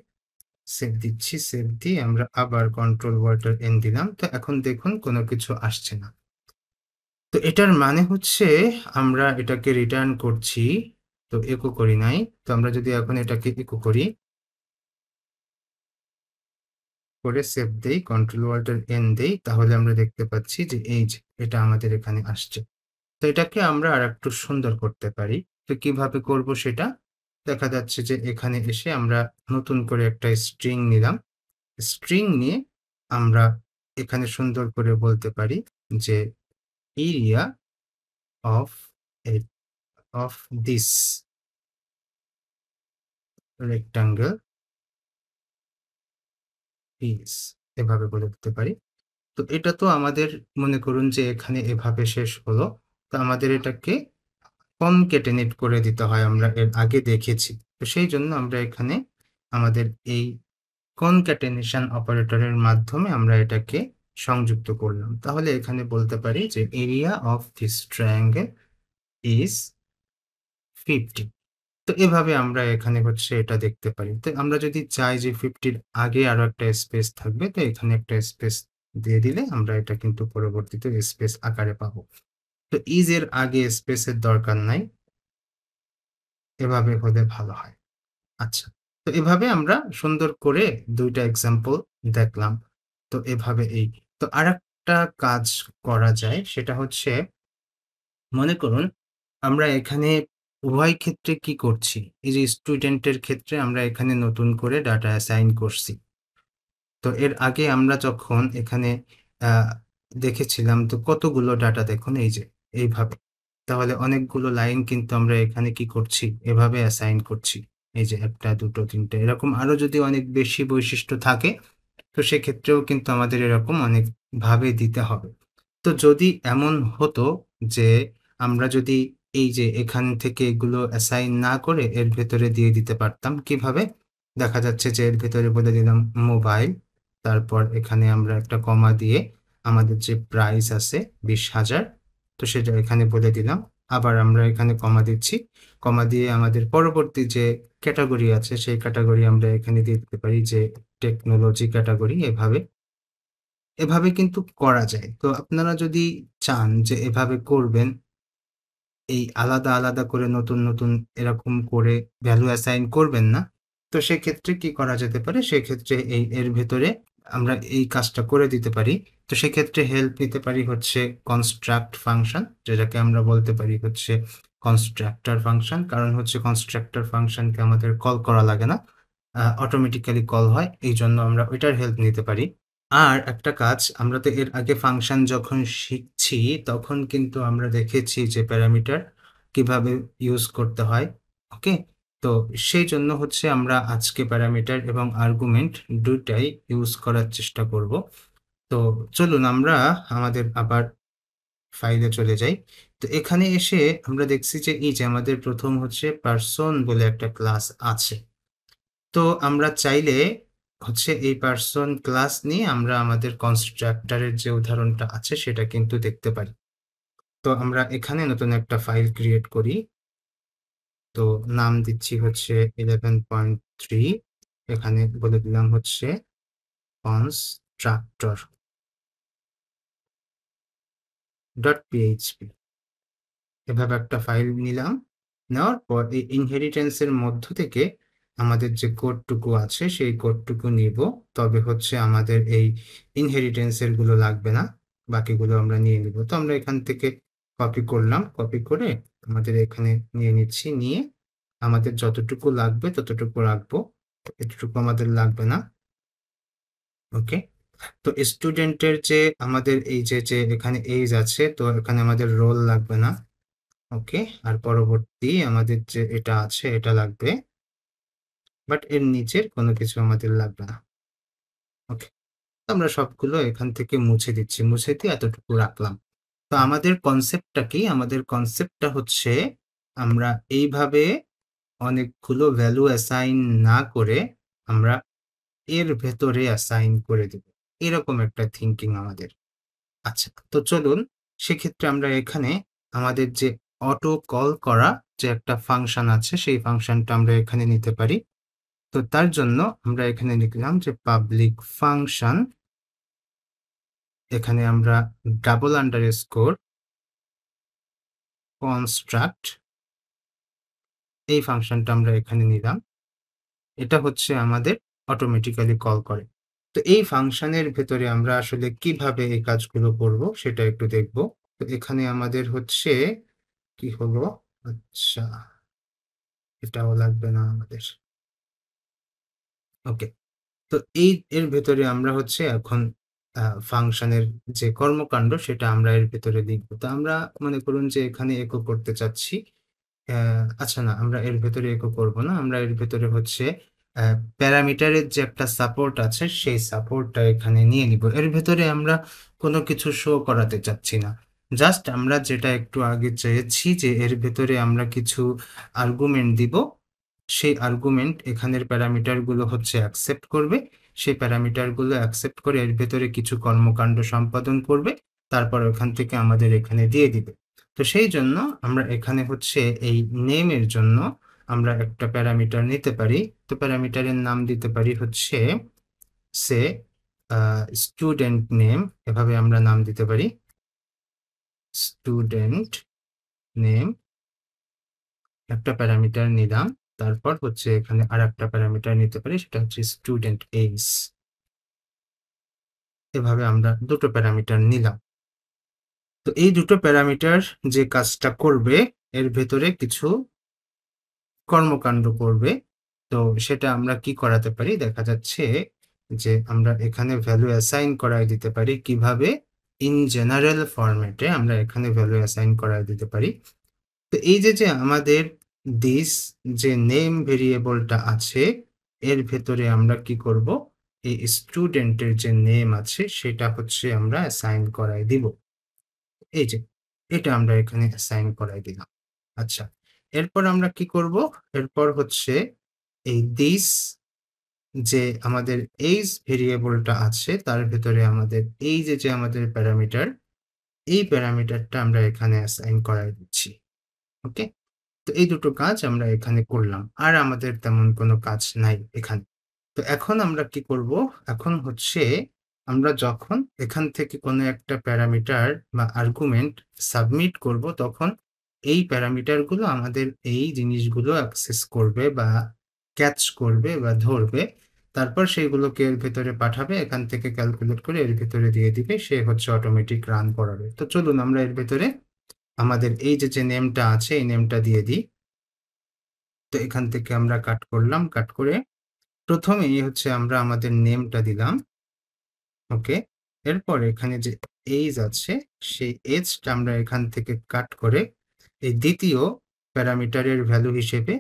সেভ দিচ্ছি, সেভ দিয়ে আমরা আবার কন্ট্রোল ওয়াল্টার এন দিলাম। তো এখন দেখুন কোনো কিছু আসছে না। তো এটার মানে হচ্ছে আমরা এটাকে রিটার্ন করছি, তো ইকো করি নাই। তো আমরা যদি এখন এটাকে ইকো করি, করে সেভ দেই, কন্ট্রোল ওয়াল্টার এন দেই, তাহলে আমরা দেখতে পাচ্ছি যে এই যে এটা আমাদের এখানে আসছে। তো এটাকে আমরা আর একটু সুন্দর করতে পারি। তো কিভাবে করব সেটা দেখা যাচ্ছে যে এখানে এসে আমরা নতুন করে একটা স্ট্রিং নিলাম। স্ট্রিং নিয়ে আমরা এখানে সুন্দর করে বলতে পারি যে area of of this rectangle is, এভাবে বলে দিতে পারি। তো এটা তো আমাদের মনে করুন যে এখানে এভাবে শেষ হলো। তো আমাদের এটাকে কনক্যাটেনেট করে দিতে হয়, আমরা এর আগে দেখেছি। তো সেই জন্য আমরা এখানে আমাদের এই কনক্যাটেনেশন অপারেটরের মাধ্যমে আমরা এটাকে সংযুক্ত করলাম। তাহলে এখানে বলতে পারি যে area of this triangle is 50। তো এভাবে আমরা এখানে হচ্ছে এটা দেখতে পারি। তো আমরা যদি চাই যে 50-র আগে আরো একটা স্পেস থাকবে, তো এখানে একটা স্পেস দিয়ে দিলে আমরা এটা কিন্তু পরবর্তীতে স্পেস আকারে পাবো। তো ইজ এর আগে স্পেসের দরকার নাই, এভাবে হলে ভালো হয়। আচ্ছা, তো এভাবে আমরা সুন্দর করে দুইটা এক্সাম্পল দেখলাম। তো এভাবে তো আরেকটা কাজ করা যায়, সেটা হচ্ছে মনে করুন আমরা এখানে উভয় ক্ষেত্রে কি করছি, এই যে স্টুডেন্টের ক্ষেত্রে আমরা এখানে নতুন করে ডাটা অ্যাসাইন করছি। তো এর আগে আমরা যখন এখানে দেখেছিলাম, তো কতগুলো ডাটা দেখুন এই যে এইভাবে, তাহলে অনেকগুলো লাইন কিন্তু আমরা এখানে কি করছি, এভাবে অ্যাসাইন করছি। এই যে একটা দুটো তিনটে এরকম আরো যদি অনেক বেশি বৈশিষ্ট্য থাকে, তো সেক্ষেত্রেও কিন্তু আমাদের এরকম অনেক ভাবে দিতে হবে। তো যদি এমন হতো যে আমরা যদি এই যে এখান থেকে এগুলো অ্যাসাইন না করে এর ভেতরে দিয়ে দিতে পারতাম, কিভাবে? দেখা যাচ্ছে যে এর ভেতরে বলে দিলাম মোবাইল, তারপর এখানে আমরা একটা কমা দিয়ে আমাদের যে প্রাইস আছে 20,000, তো সেটা এখানে বলে দিলাম। আবার আমরা এখানে কমা দিচ্ছি, কমা দিয়ে আমাদের পরবর্তী যে ক্যাটাগরি আছে সেই ক্যাটাগরি আমরা এখানে দিয়ে দিতে পারি যে টেকনোলজি ক্যাটাগরি। এভাবে কিন্তু করা যায়। তো আপনারা যদি চান যে এভাবে করবেন, এই আলাদা আলাদা করে নতুন নতুন এরকম করে ভ্যালু অ্যাসাইন করবেন না, তো সেক্ষেত্রে কি করা যেতে পারে, সেক্ষেত্রে এর ভেতরে আমরা এই কাজটা করে দিতে পারি। তো সেক্ষেত্রে হেল্প নিতে পারি হচ্ছে কনস্ট্রাক্ট ফাংশন, যেটাকে আমরা বলতে পারি হচ্ছে কনস্ট্রাক্টর ফাংশন। কারণ হচ্ছে কনস্ট্রাক্টর ফাংশনকে আমাদের কল করা লাগে না, অটোমেটিক্যালি কল হয়, এই জন্য আমরা ওইটার হেল্প নিতে পারি। আর একটা কাজ, আমরা তো এর আগে ফাংশন যখন শিখছি তখন কিন্তু আমরা দেখেছি যে প্যারামিটার কিভাবে ইউজ করতে হয়। ওকে, তো সেই জন্য হচ্ছে আমরা আজকে প্যারামিটার এবং আর্গুমেন্ট দুটাই ইউজ করার চেষ্টা করব। তো চলুন আমরা আমাদের আবার ফাইলে চলে যাই। তো এখানে এসে আমরা দেখছি যে এই যে আমাদের প্রথম হচ্ছে পার্সন বলে একটা ক্লাস আছে। তো আমরা চাইলে হচ্ছে এই পার্সন ক্লাস নিয়ে আমরা আমাদের কনস্ট্রাক্টরের যে উদাহরণটা আছে সেটা কিন্তু দেখতে পারি। তো আমরা এখানে নতুন একটা ফাইল ক্রিয়েট করি। তো নাম দিচ্ছি হচ্ছে 11.3, এখানে বলে দিলাম হচ্ছে কনস্ট্রাক্টর ডট পিএইচপি। এভাবে একটা ফাইল নিলাম। নেওয়ার পর এই ইনহেরিটেন্সের মধ্য থেকে আমাদের যে কোডটুকু আছে সেই কোডটুকু নিব, তবে হচ্ছে আমাদের এই ইনহেরিটেন্সের গুলো লাগবে না, বাকিগুলো আমরা নিয়ে নিব। তো আমরা এখান থেকে কপি করলাম, কপি করে আমাদের এখানে নিয়ে নিচ্ছি, নিয়ে আমাদের যতটুকু লাগবে ততটুকু রাখবো, এতটুকু আমাদের লাগবে না। ওকে, তো স্টুডেন্টের যে আমাদের এই যে যে এখানে এইজ আছে, তো এখানে আমাদের রোল লাগবে না। ওকে, আর পরবর্তী আমাদের যে এটা আছে এটা লাগবে, বাট এর নিচের কোনো কিছু আমাদের লাগবে না। ওকে, আমরা সবগুলো এখান থেকে মুছে দিচ্ছি, মুছে দিয়ে এতটুকু রাখলাম। তো আমাদের কনসেপ্টটা কি? আমাদের কনসেপ্টটা হচ্ছে আমরা এইভাবে অনেকগুলো ভ্যালু অ্যাসাইন না করে আমরা এর ভেতরে অ্যাসাইন করে দেব, এরকম একটা থিঙ্কিং আমাদের। আচ্ছা, তো চলুন সেক্ষেত্রে আমরা এখানে আমাদের যে অটো কল করা যে একটা ফাংশন আছে সেই ফাংশনটা আমরা এখানে নিতে পারি। তো তার জন্য আমরা এখানে লিখলাম যে পাবলিক ফাংশন, এখানে আমরা ডাবল আন্ডারস্কোর কনস্ট্রাক্ট, এই ফাংশনটা আমরা এখানে নিলাম। এটা হচ্ছে আমাদের অটোমেটিক্যালি কল করে। তো এই ফাংশনের ভেতরে আমরা আসলে কিভাবে এই কাজগুলো করব সেটা একটু দেখব। তো এখানে আমাদের হচ্ছে কি হলো, আচ্ছা এটাও লাগবে না আমাদের। ওকে, তো এর ভেতরে আমরা হচ্ছে এখন ফাংশনের যে কর্মকাণ্ড সেটা আমরা এর ভেতরে লিখব। তো আমরা মনে করুন যে এখানে একো করতে চাচ্ছি, আচ্ছা না, আমরা এর ভেতরে একো করব না, আমরা এর ভেতরে হচ্ছে প্যারামিটারের যে একটা সাপোর্ট আছে সেই সাপোর্টটা এখানে নিয়ে নিব। এর ভেতরে আমরা কোনো কিছু শো করাতে চাচ্ছি না, জাস্ট আমরা যেটা একটু আগে চেয়েছি যে এর ভেতরে আমরা কিছু আর্গুমেন্ট দিব, সেই আর্গুমেন্ট এখানের প্যারামিটারগুলো হচ্ছে অ্যাকসেপ্ট করবে, সেই প্যারামিটারগুলো অ্যাকসেপ্ট করে এর ভেতরে কিছু কর্মকাণ্ড সম্পাদন করবে, তারপর ওখান থেকে আমাদের এখানে দিয়ে দিবে। তো সেই জন্য আমরা এখানে হচ্ছে এই নেমের জন্য আমরা একটা প্যারামিটার নিতে পারি। তো প্যারামিটারের নাম দিতে পারি হচ্ছে সে স্টুডেন্ট নেম, এভাবে আমরা নাম দিতে পারি স্টুডেন্ট নেম, একটা প্যারামিটার নিলাম। তারপর হচ্ছে এখানে আর একটা প্যারামিটার নিতে পারি, সেটা হচ্ছে স্টুডেন্ট এইজ। এভাবে আমরা দুটো প্যারামিটার নিলাম। তো এই দুটো প্যারামিটার যে কাজটা করবে এর ভেতরে কিছু কর্মকাণ্ড করবে। তো সেটা আমরা কি করাতে পারি, দেখা যাচ্ছে যে আমরা এখানে ভ্যালু অ্যাসাইন করাই দিতে পারি। কিভাবে? ইন জেনারেল ফরম্যাটে আমরা এখানে ভ্যালু অ্যাসাইন করাই দিতে পারি। তো এই যে যে আমাদের দিস যে নেম ভেরিয়েবলটা আছে এর ভেতরে আমরা কি করব, এই স্টুডেন্টের যে নেম আছে সেটা হচ্ছে আমরা অ্যাসাইন করাই দিব। এই যে এটা আমরা এখানে অ্যাসাইন করাই দিলাম। আচ্ছা, এরপর আমরা কি করব, এরপর হচ্ছে এই দিস যে আমাদের এইজ ভেরিয়েবলটা আছে তার ভেতরে আমাদের এই যে আমাদের প্যারামিটার, এই প্যারামিটারটা আমরা এখানে অ্যাসাইন করাই দিচ্ছি। ওকে? তো এই দুটো কাজ আমরা এখানে করলাম। আর আমাদের তেমন কোনো কাজ নাই এখানে। তো এখন আমরা কি করব? এখন হচ্ছে আমরা যখন এখান থেকে কোনো একটা প্যারামিটার বা আর্গুমেন্ট সাবমিট করব, তখন এই প্যারামিটারগুলো আমাদের এই জিনিসগুলো অ্যাক্সেস করবে বা ক্যাচ করবে বা ধরবে। তারপর সেইগুলোকে এর ভেতরে পাঠাবে, এখান থেকে ক্যালকুলেট করে এর ভেতরে দিয়ে দিবে, সে হচ্ছে অটোমেটিক রান করাবে। তো চলুন আমরা এর ভেতরে আমাদের এই যে নেমটা আছে এই নেমটা দিয়ে দিই। তো এখান থেকে আমরা কাট করলাম, কাট করে প্রথমেই হচ্ছে আমরা আমাদের নেমটা দিলাম। ওকে, এরপর এখানে যে এজ আছে সেই এজটা আমরা এখান থেকে কাট করে এই দ্বিতীয় প্যারামিটারের ভ্যালু হিসেবে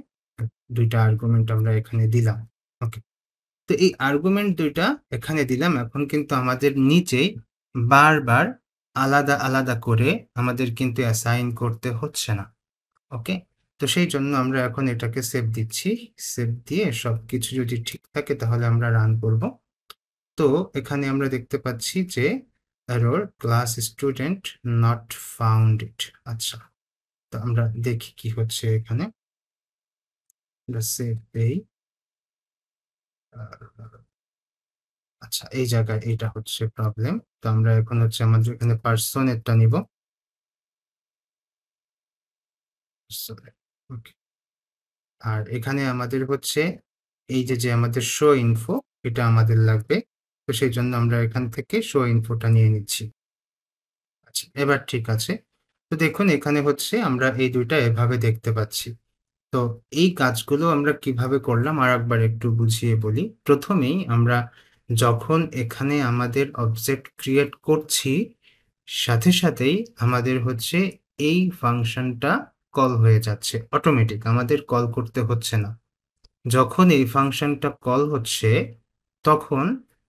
দুইটা আর্গুমেন্ট আমরা এখানে দিলাম। ওকে, তো এই আর্গুমেন্ট দুইটা এখানে দিলাম। এখন কিন্তু আমাদের নিচেই বারবার আলাদা আলাদা করে আমাদের কিন্তু অ্যাসাইন করতে হচ্ছে না। ওকে, তো সেই জন্য আমরা এখন এটাকে সেভ দিচ্ছি। সেভ দিয়ে সবকিছু যদি ঠিক থাকে তাহলে আমরা রান করব। তো এখানে আমরা দেখতে পাচ্ছি যে error class student not found it. আচ্ছা, তো আমরা দেখি কি হচ্ছে এখানে। আমরা সেভ দেই। আচ্ছা, এই জায়গায় এটা হচ্ছে প্রবলেম। তো আমরা এখন হচ্ছে আমাদের এখানে পার্সনেরটা নিব। ওকে, আর এখানে আমাদের হচ্ছে এই যে আমাদের শো ইনফো, এটা আমাদের লাগবে। তো সেই জন্য আমরা এখান থেকে শো ইনফোটা নিয়ে নিচ্ছি। আচ্ছা, এবার ঠিক আছে। তো দেখুন এখানে হচ্ছে আমরা এই দুইটা এভাবে দেখতে পাচ্ছি। তো এই কাজগুলো আমরা কিভাবে করলাম আর একবার একটু বুঝিয়ে বলি। প্রথমেই আমরা যখন এখানে আমাদের অবজেক্ট ক্রিয়েট করছি, সাথে সাথেই আমাদের হচ্ছে এই ফাংশনটা কল হয়ে যাচ্ছে অটোমেটিক, আমাদের কল করতে হচ্ছে না। যখন এই ফাংশনটা কল হচ্ছে তখন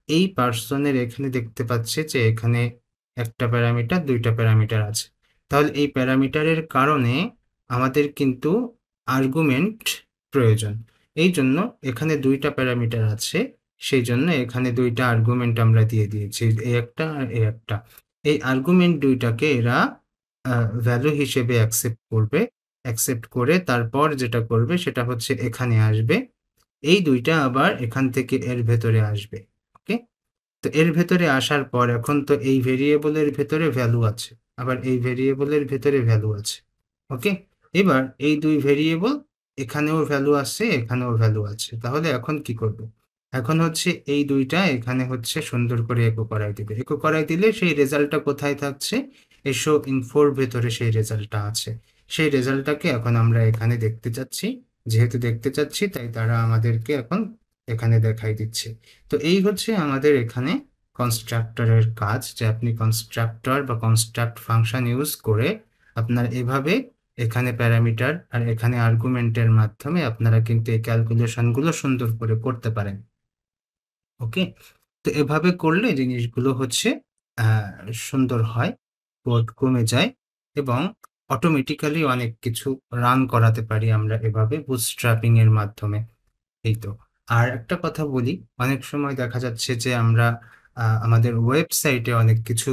এই পার্সনের এখানে দেখতে পাচ্ছে যে এখানে একটা প্যারামিটার, দুইটা প্যারামিটার আছে। তাহলে এই প্যারামিটারের কারণে আমাদের কিন্তু আর্গুমেন্ট প্রয়োজন। এই জন্য এখানে দুইটা প্যারামিটার আছে, সেই জন্য এখানে দুইটা আর্গুমেন্ট আমরা দিয়ে দিয়েছি, এই একটা আর এই একটা। এই আর্গুমেন্ট দুইটাকে এরা ভ্যালু হিসেবে অ্যাকসেপ্ট করবে। অ্যাকসেপ্ট করে তারপর যেটা করবে সেটা হচ্ছে এখানে আসবে, এই দুইটা আবার এখান থেকে এর ভেতরে আসবে। ওকে, তো এর ভেতরে আসার পর এখন তো এই ভেরিয়েবলের ভেতরে ভ্যালু আছে, আবার এই ভেরিয়েবলের ভেতরে ভ্যালু আছে। ওকে, এবার এই দুই ভেরিয়েবল, এখানেও ভ্যালু আছে এখানেও ভ্যালু আছে। তাহলে এখন কি করবে? এখন হচ্ছে এই দুইটা এখানে হচ্ছে সুন্দর করে একো করাই দিবে। একো করাই দিলে সেই রেজাল্টটা কোথায় থাকছে? এসো ইনফোর ভেতরে সেই রেজাল্টটা আছে। সেই রেজাল্টটাকে এখন আমরা এখানে দেখতে চাচ্ছি। যেহেতু দেখতে চাচ্ছি তাই তারা আমাদেরকে এখন এখানে দেখাই দিচ্ছে। তো এই হচ্ছে আমাদের এখানে কনস্ট্রাক্টরের কাজ, যে আপনি কনস্ট্রাক্টর বা কনস্ট্রাক্ট ফাংশন ইউজ করে আপনার এভাবে এখানে প্যারামিটার আর এখানে আর্গুমেন্টের মাধ্যমে আপনারা কিন্তু এই ক্যালকুলেশনগুলো সুন্দর করে করতে পারেন। ওকে, তো এভাবে করলে জিনিসগুলো হচ্ছে সুন্দর হয়, কোড কমে যায় এবং অটোমেটিক্যালি অনেক কিছু রান করাতে পারি আমরা এভাবে বুটস্ট্র্যাপিং এর মাধ্যমে। এই তো। আর একটা কথা বলি, অনেক সময় দেখা যাচ্ছে যে আমরা আমাদের ওয়েবসাইটে অনেক কিছু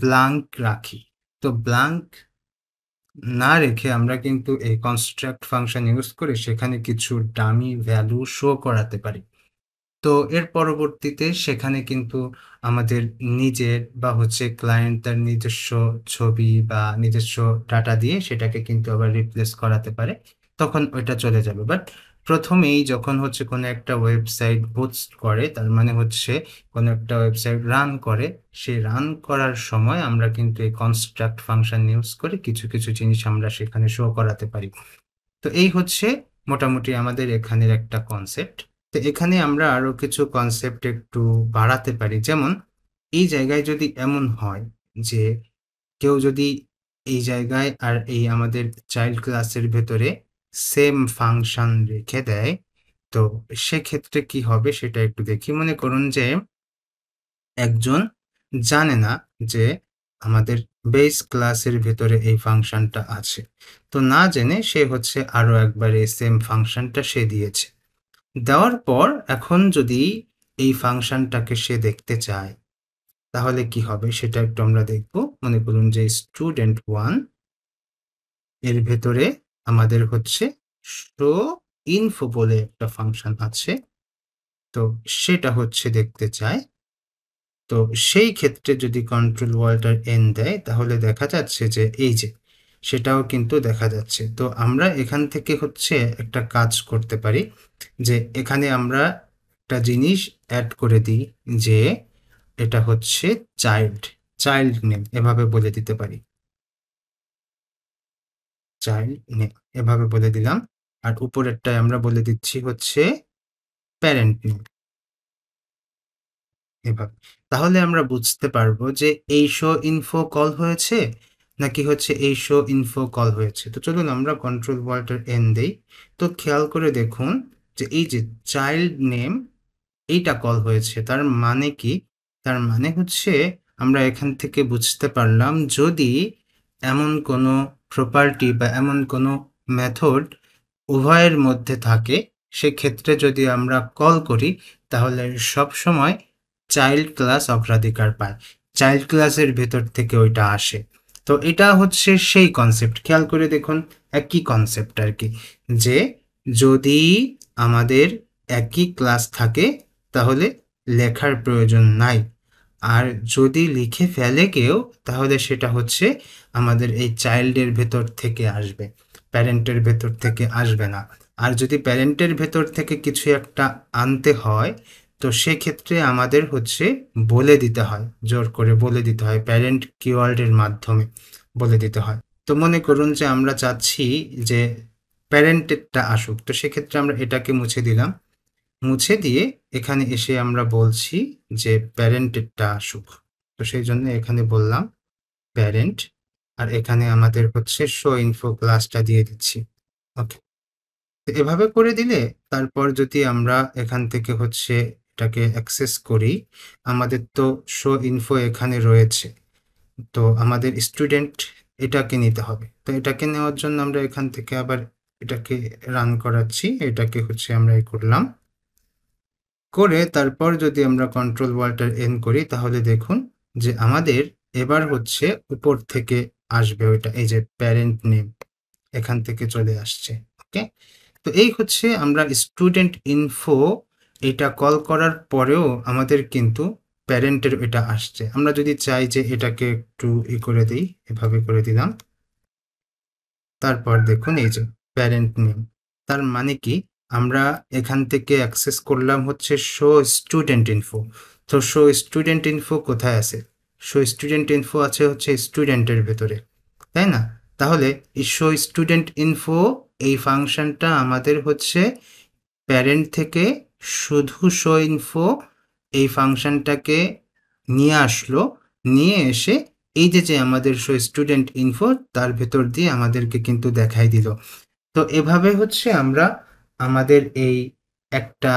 ব্ল্যাঙ্ক রাখি। তো ব্ল্যাঙ্ক না রেখে আমরা কিন্তু এই কনস্ট্রাক্ট ফাংশন ইউজ করে সেখানে কিছু ডামি ভ্যালু শো করাতে পারি। তো এর পরবর্তীতে সেখানে কিন্তু আমাদের নিজের বা হচ্ছে ক্লায়েন্ট তার নিজস্ব ছবি বা নিজস্ব ডাটা দিয়ে সেটাকে কিন্তু আবার রিপ্লেস করাতে পারে, তখন ওইটা চলে যাবে। বাট প্রথমেই যখন হচ্ছে কোনো একটা ওয়েবসাইট বুস্ট করে, তার মানে হচ্ছে কোনো একটা ওয়েবসাইট রান করে, সেই রান করার সময় আমরা কিন্তু এই কনস্ট্রাক্ট ফাংশন ইউজ করে কিছু কিছু জিনিস আমরা সেখানে শো করাতে পারি। তো এই হচ্ছে মোটামুটি আমাদের এখানের একটা কনসেপ্ট। তো এখানে আমরা আরো কিছু কনসেপ্ট একটু বাড়াতে পারি। যেমন এই জায়গায় যদি এমন হয় যে কেউ যদি এই জায়গায় আর এই আমাদের চাইল্ড ক্লাসের ভেতরে সেম ফাংশন রেখে দেয়, তো সেক্ষেত্রে কি হবে সেটা একটু দেখি। মনে করুন যে একজন জানে না যে আমাদের বেস ক্লাসের ভেতরে এই ফাংশনটা আছে। তো না জেনে সে হচ্ছে আরো একবার এই সেম ফাংশনটা সে দিয়েছে। দেওয়ার পর এখন যদি এই ফাংশনটাকে সে দেখতে চায় তাহলে কি হবে সেটা একটু আমরা দেখব। মনে করুন যে student1 এর ভেতরে আমাদের হচ্ছে শো ইনফো বলে একটা ফাংশন আছে, তো সেটা হচ্ছে দেখতে চায়। তো সেই ক্ষেত্রে যদি কন্ট্রোল ওয়াল্টার এন দেয় তাহলে দেখা যাচ্ছে যে এই যে সেটাও কিন্তু দেখা যাচ্ছে। তো আমরা এখান থেকে হচ্ছে একটা কাজ করতে পারি যে এখানে আমরা একটা জিনিস অ্যাড করে দিই যে এটা হচ্ছে চাইল্ড নেম এভাবে বলে দিতে পারি, চাইল্ড নেম এভাবে বলে দিলাম। আর উপরেরটায় আমরা বলে দিচ্ছি হচ্ছে প্যারেন্ট নেম এভাবে। তাহলে আমরা বুঝতে পারবো যে এই শো ইনফো কল হয়েছে নাকি হচ্ছে এই শো ইনফো কল হয়েছে। তো চলুন আমরা কন্ট্রোল ওয়াল্টার এন দেই। তো খেয়াল করে দেখুন যে এই যে চাইল্ড নেম এইটা কল হয়েছে। তার মানে কি? তার মানে হচ্ছে আমরা এখান থেকে বুঝতে পারলাম যদি এমন কোনো প্রপার্টি বা এমন কোনো মেথড উভয়ের মধ্যে থাকে সেক্ষেত্রে যদি আমরা কল করি তাহলে সবসময় চাইল্ড ক্লাস অগ্রাধিকার পায়, চাইল্ড ক্লাসের ভেতর থেকে ওইটা আসে। তো এটা হচ্ছে সেই কনসেপ্ট, খেয়াল করে দেখুন একই কনসেপ্ট আর কি, যে যদি আমাদের একই ক্লাস থাকে তাহলে লেখার প্রয়োজন নাই, আর যদি লিখে ফেলে কেউ তাহলে সেটা হচ্ছে আমাদের এই চাইল্ডের ভেতর থেকে আসবে, প্যারেন্টের ভেতর থেকে আসবে না। আর যদি প্যারেন্টের ভেতর থেকে কিছু একটা আনতে হয় তো সেক্ষেত্রে আমাদের হচ্ছে বলে দিতে হয়, জোর করে বলে দিতে হয়, প্যারেন্ট কিওয়ার্ডের মাধ্যমে বলে দিতে হয়। তো মনে করুন যে আমরা চাচ্ছি যে প্যারেন্টেরটা আসুক, তো সেক্ষেত্রে আমরা এটাকে মুছে দিলাম, মুছে দিয়ে এখানে এসে আমরা বলছি যে প্যারেন্টেরটা আসুক। তো সেই জন্য এখানে বললাম প্যারেন্ট, আর এখানে আমাদের হচ্ছে শো ইনফো ক্লাসটা দিয়ে দিচ্ছি। ওকে, তো এভাবে করে দিলে তারপর যদি আমরা এখান থেকে হচ্ছে এটাকে অ্যাক্সেস করি, আমাদের তো শো ইনফো এখানে রয়েছে, তো আমাদের স্টুডেন্ট এটাকে নিতে হবে। তো এটাকে নেওয়ার জন্য আমরা এখান থেকে আবার এটাকে রান করাচ্ছি, এটাকে হচ্ছে আমরা করলাম, করে তারপর যদি আমরা কন্ট্রোল ওয়াল্টার এন করি তাহলে দেখুন যে আমাদের এবার হচ্ছে উপর থেকে আসবে ওইটা, এই যে প্যারেন্ট নেম এখান থেকে চলে আসছে। ওকে, তো এই হচ্ছে আমরা স্টুডেন্ট ইনফো এটা কল করার পরেও আমাদের কিন্তু প্যারেন্টের এটা আসছে। আমরা যদি চাই যে এটাকে একটু করে দিই, এভাবে করে দিলাম, তারপর দেখুন এই যে প্যারেন্ট নেম, তার মানে কি আমরা এখান থেকে অ্যাক্সেস করলাম হচ্ছে শো স্টুডেন্ট ইনফো। তো শো স্টুডেন্ট ইনফো কোথায় আছে? শো স্টুডেন্ট ইনফো আছে হচ্ছে স্টুডেন্টের ভেতরে, তাই না? তাহলে এই শো স্টুডেন্ট ইনফো এই ফাংশনটা আমাদের হচ্ছে প্যারেন্ট থেকে শুধু শো ইনফো এই ফাংশনটাকে নিয়ে আসলো, নিয়ে এসে এই যে আমাদের শো স্টুডেন্ট ইনফো তার ভেতর দিয়ে আমাদেরকে কিন্তু দেখাই দিল। তো এভাবে হচ্ছে আমরা আমাদের এই একটা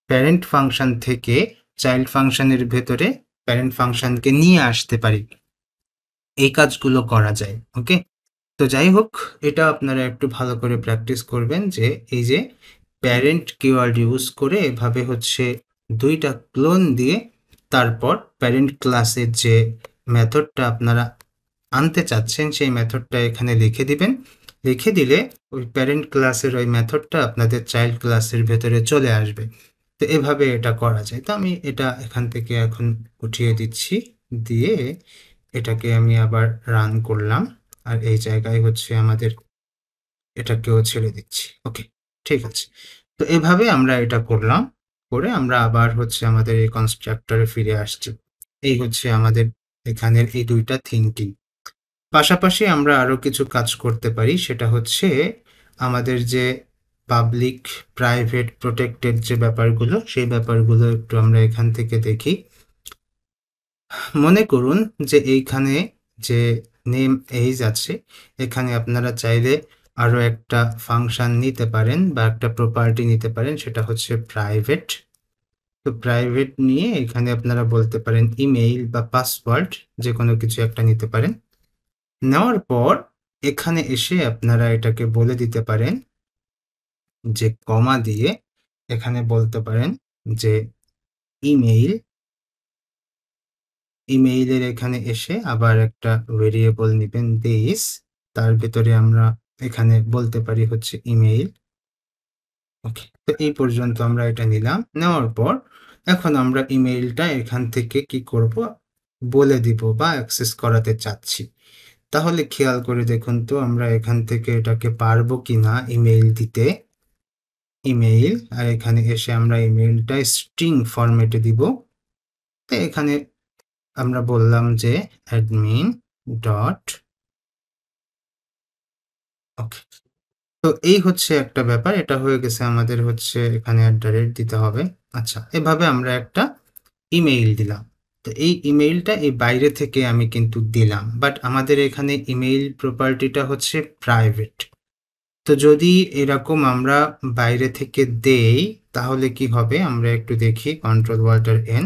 প্যারেন্ট ফাংশন থেকে চাইল্ড ফাংশনের ভেতরে প্যারেন্ট ফাংশনকে নিয়ে আসতে পারি, এই কাজগুলো করা যায়। ওকে, তো যাই হোক এটা আপনারা একটু ভালো করে প্র্যাকটিস করবেন যে এই যে প্যারেন্ট কিওয়ার্ড ইউজ করে এভাবে হচ্ছে দুইটা ক্লোন দিয়ে তারপর প্যারেন্ট ক্লাসের যে মেথডটা আপনারা আনতে চাচ্ছেন সেই মেথডটা এখানে লিখে দিবেন, লিখে দিলে ওই প্যারেন্ট ক্লাসের ওই মেথডটা আপনাদের চাইল্ড ক্লাসের ভেতরে চলে আসবে। তো এভাবে এটা করা যায়। তো আমি এটা এখান থেকে এখন উঠিয়ে দিচ্ছি, দিয়ে এটাকে আমি আবার রান করলাম, আর এই জায়গায় হচ্ছে আমাদের এটাকেও ছেড়ে দিচ্ছি। ওকে, ঠিক আছে। তো এভাবে আমরা এটা করলাম, করে আমরা আবার হচ্ছে আমাদের এই কনস্ট্রাক্টরে ফিরে আসছি। এই হচ্ছে আমাদের এখানের এই দুইটা থিঙ্কিং। পাশাপাশি আমরা আরও কিছু কাজ করতে পারি, সেটা হচ্ছে আমাদের যে পাবলিক প্রাইভেট প্রোটেক্টেড যে ব্যাপারগুলো সেই ব্যাপারগুলো একটু আমরা এখান থেকে দেখি। মনে করুন যে এইখানে যে নেম এইজ আছে এখানে আপনারা চাইলে আরও একটা ফাংশন নিতে পারেন বা একটা প্রপার্টি নিতে পারেন, সেটা হচ্ছে প্রাইভেট। তো প্রাইভেট নিয়ে এখানে আপনারা বলতে পারেন ইমেইল বা পাসওয়ার্ড, যে কোনো কিছু একটা নিতে পারেন। নেওয়ার পর এখানে এসে আপনারা এটাকে বলে দিতে পারেন যে কমা দিয়ে এখানে বলতে পারেন যে ইমেইলের এখানে এসে আবার একটা ভেরিয়েবল নেবেন দিস, তার ভেতরে আমরা এখানে বলতে পারি হচ্ছে ইমেইল। ওকে, তো এই পর্যন্ত আমরা এটা নিলাম। নেওয়ার পর এখন আমরা ইমেইলটা এখান থেকে কি করব বলে দিব বা অ্যাক্সেস করাতে চাচ্ছি। তাহলে খেয়াল করে দেখুন তো আমরা এখান থেকে এটাকে পারবো কিনা ইমেইল দিতে। ইমেইল, আর এখানে এসে আমরা ইমেইলটা স্ট্রিং ফরম্যাটে দিব। তো এখানে আমরা বললাম যে অ্যাডমিন ডট, ওকে। তো এই হচ্ছে একটা ব্যাপার, এটা হয়ে গেছে আমাদের হচ্ছে এখানে দিতে হবে। আচ্ছা, এভাবে আমরা একটা ইমেইল দিলাম। তো এই ইমেইলটা এই বাইরে থেকে আমি কিন্তু দিলাম, বাট আমাদের এখানে ইমেইল প্রপার্টিটা হচ্ছে প্রাইভেট। তো যদি এরকম আমরা বাইরে থেকে দেই তাহলে কি হবে আমরা একটু দেখি, কন্ট্রোল ওয়াল্টার এন।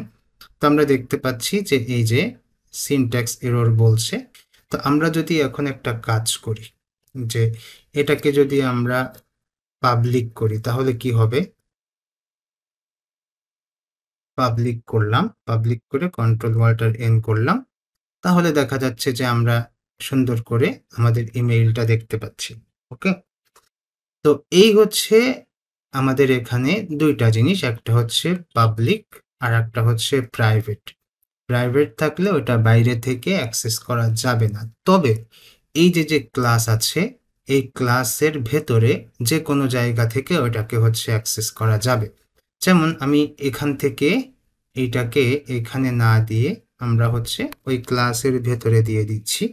তো আমরা দেখতে পাচ্ছি যে এই যে সিনট্যাক্স এরর বলছে। তো আমরা যদি এখন একটা কাজ করি যে এটাকে যদি আমরা পাবলিক করি তাহলে কি হবে, পাবলিক করলাম, পাবলিক করে কন্ট্রোল ওয়াল্টার এন করলাম, তাহলে দেখা যাচ্ছে যে আমরা সুন্দর করে আমাদের ইমেইলটা দেখতে পাচ্ছি। ওকে, তো এই হচ্ছে আমাদের এখানে দুইটা জিনিস, একটা হচ্ছে পাবলিক আর একটা হচ্ছে প্রাইভেট। প্রাইভেট থাকলে ওটা বাইরে থেকে অ্যাক্সেস করা যাবে না, তবে এই যে ক্লাস আছে এই ক্লাসের ভেতরে যে কোনো জায়গা থেকে ওটাকে হচ্ছে অ্যাক্সেস করা যাবে। যেমন আমি এখান থেকে এইটাকে এখানে না দিয়ে আমরা হচ্ছে ওই ক্লাসের ভেতরে দিয়ে দিচ্ছি,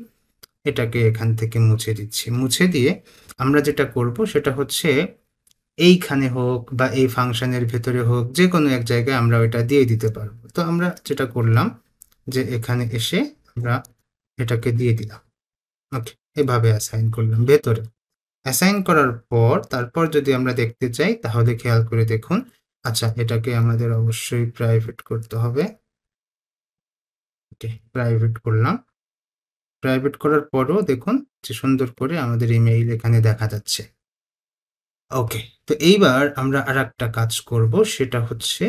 এটাকে এখান থেকে মুছে দিচ্ছি। মুছে দিয়ে আমরা যেটা করব সেটা হচ্ছে এইখানে হোক বা এই ফাংশনের ভেতরে হোক যে কোনো এক জায়গায় আমরা ওইটা দিয়ে দিতে পারবো। তো আমরা যেটা করলাম যে এখানে এসে আমরা এটাকে দিয়ে দিলাম। ওকে, এভাবে অ্যাসাইন করলাম ভেতরে। অ্যাসাইন করার পর তারপর যদি আমরা দেখতে চাই তাহলে খেয়াল করে দেখুন। আচ্ছা, এটাকে আমাদের অবশ্যই প্রাইভেট করতে হবে। ওকে, প্রাইভেট করলাম। প্রাইভেট করার পরও দেখুন যে সুন্দর করে আমাদের ইমেইল এখানে দেখা যাচ্ছে। ওকে, তো এইবার আমরা আরেকটা কাজ করব, সেটা হচ্ছে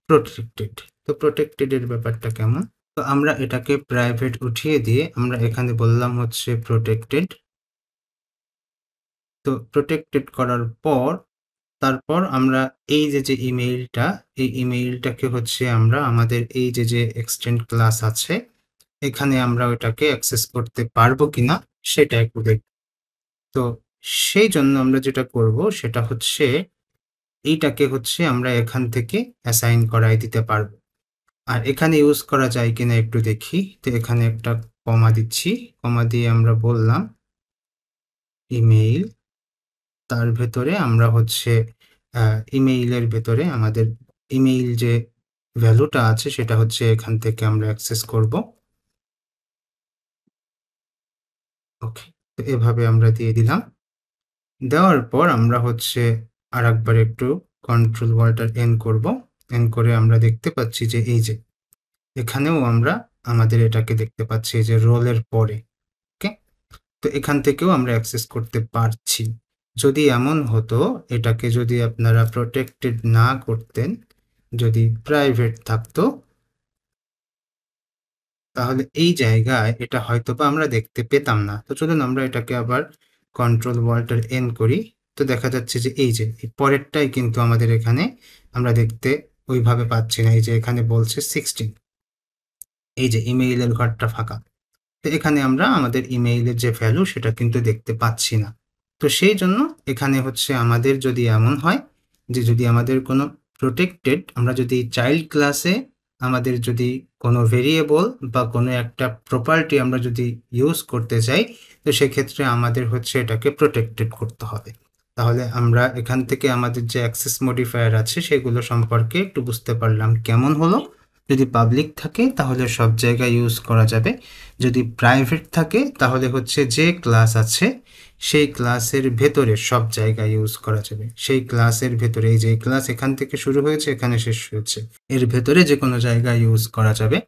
প্রোটেক্টেড। তো প্রোটেক্টেড এর ব্যাপারটা কেমন? তো আমরা এটাকে প্রাইভেট উঠিয়ে দিয়ে আমরা এখানে বললাম হচ্ছে প্রোটেক্টেড। তো প্রোটেক্টেড করার পর তারপর আমরা এই যে ইমেইলটা, এই ইমেইলটাকে হচ্ছে আমরা আমাদের এই যে এক্সটেন্ড ক্লাস আছে এখানে আমরা ওটাকে অ্যাক্সেস করতে পারবো কিনা সেটা একটু দেখব। তো সেই জন্য আমরা যেটা করব সেটা হচ্ছে এইটাকে হচ্ছে আমরা এখান থেকে অ্যাসাইন করাই দিতে পারবো। আর এখানে ইউজ করা যায় কিনা একটু দেখি। তো এখানে একটা কমা দিচ্ছি, কমা দিয়ে আমরা বললাম ইমেইল, তার ভেতরে আমরা হচ্ছে ইমেইলের ভেতরে আমাদের ইমেইল যে ভ্যালুটা আছে সেটা হচ্ছে এখান থেকে আমরা অ্যাক্সেস করব। ওকে, তো এভাবে আমরা দিয়ে দিলাম। দেওয়ার পর আমরা হচ্ছে আরেকবার একটু কন্ট্রোল ওয়াল্টার এন করব। এন করে আমরা দেখতে পাচ্ছি যে এই যে এখানেও আমরা আমাদের এটাকে দেখতে পাচ্ছি যে রোলের পরে। ওকে, তো এখান থেকেও আমরা অ্যাক্সেস করতে পারছি। যদি এমন হতো এটাকে যদি আপনারা প্রোটেক্টেড না করতেন, যদি প্রাইভেট থাকতো তাহলে এই জায়গায় এটা হয়তোবা আমরা দেখতে পেতাম না। তো চলুন আমরা এটাকে আবার কন্ট্রোল ওয়াল্টার এন করি। তো দেখা যাচ্ছে যে এই যে পরেরটাই কিন্তু আমাদের এখানে আমরা দেখতে ওইভাবে পাচ্ছি না। এই যে এখানে বলছে 16, এই যে ইমেইলের ঘরটা ফাঁকা। তো এখানে আমরা আমাদের ইমেইলের যে ভ্যালু সেটা কিন্তু দেখতে পাচ্ছি না। তো সেই জন্য এখানে হচ্ছে আমাদের যদি এমন হয় যে যদি আমাদের কোনো প্রোটেক্টেড, আমরা যদি চাইল্ড ক্লাসে আমাদের যদি কোনো ভেরিয়েবল বা কোনো একটা প্রপার্টি আমরা যদি ইউজ করতে চাই তো সেক্ষেত্রে আমাদের হচ্ছে এটাকে প্রোটেক্টেড করতে হবে। তাহলে আমরা এখান থেকে আমাদের যে অ্যাক্সেস মডিফায়ার আছে সেগুলো সম্পর্কে একটু বুঝতে পারলাম কেমন হলো। যদি পাবলিক থাকে তাহলে সব জায়গায় ইউজ করা যাবে, যদি প্রাইভেট থাকে তাহলে হচ্ছে যে ক্লাস আছে সেই ক্লাসের ভেতরে সব জায়গায় ইউজ করা যাবে। সেই ক্লাসের ভেতরে এই যে ক্লাস এখান থেকে শুরু হয়েছে এখানে শেষ হয়েছে এর ভেতরে যে কোনো জায়গায় ইউজ করা যাবে।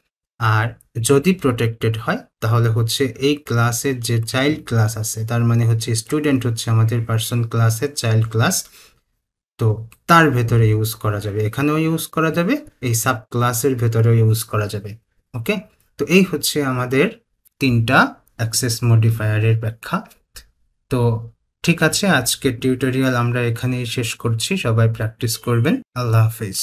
আর যদি প্রোটেক্টেড হয় তাহলে হচ্ছে এই ক্লাসের যে চাইল্ড ক্লাস আছে, তার মানে হচ্ছে স্টুডেন্ট হচ্ছে আমাদের পার্সন ক্লাসের চাইল্ড ক্লাস, তো তার ভেতরে ইউজ করা যাবে, এখানেও ইউজ করা যাবে, এই সাব ক্লাসের ভেতরেও ইউজ করা যাবে। ওকে, তো এই হচ্ছে আমাদের 3টা অ্যাক্সেস মডিফায়ারের ব্যাখ্যা। তো ঠিক আছে, আজকের টিউটোরিয়াল আমরা এখানেই শেষ করছি। সবাই প্র্যাকটিস করবেন। আল্লাহ হাফেজ।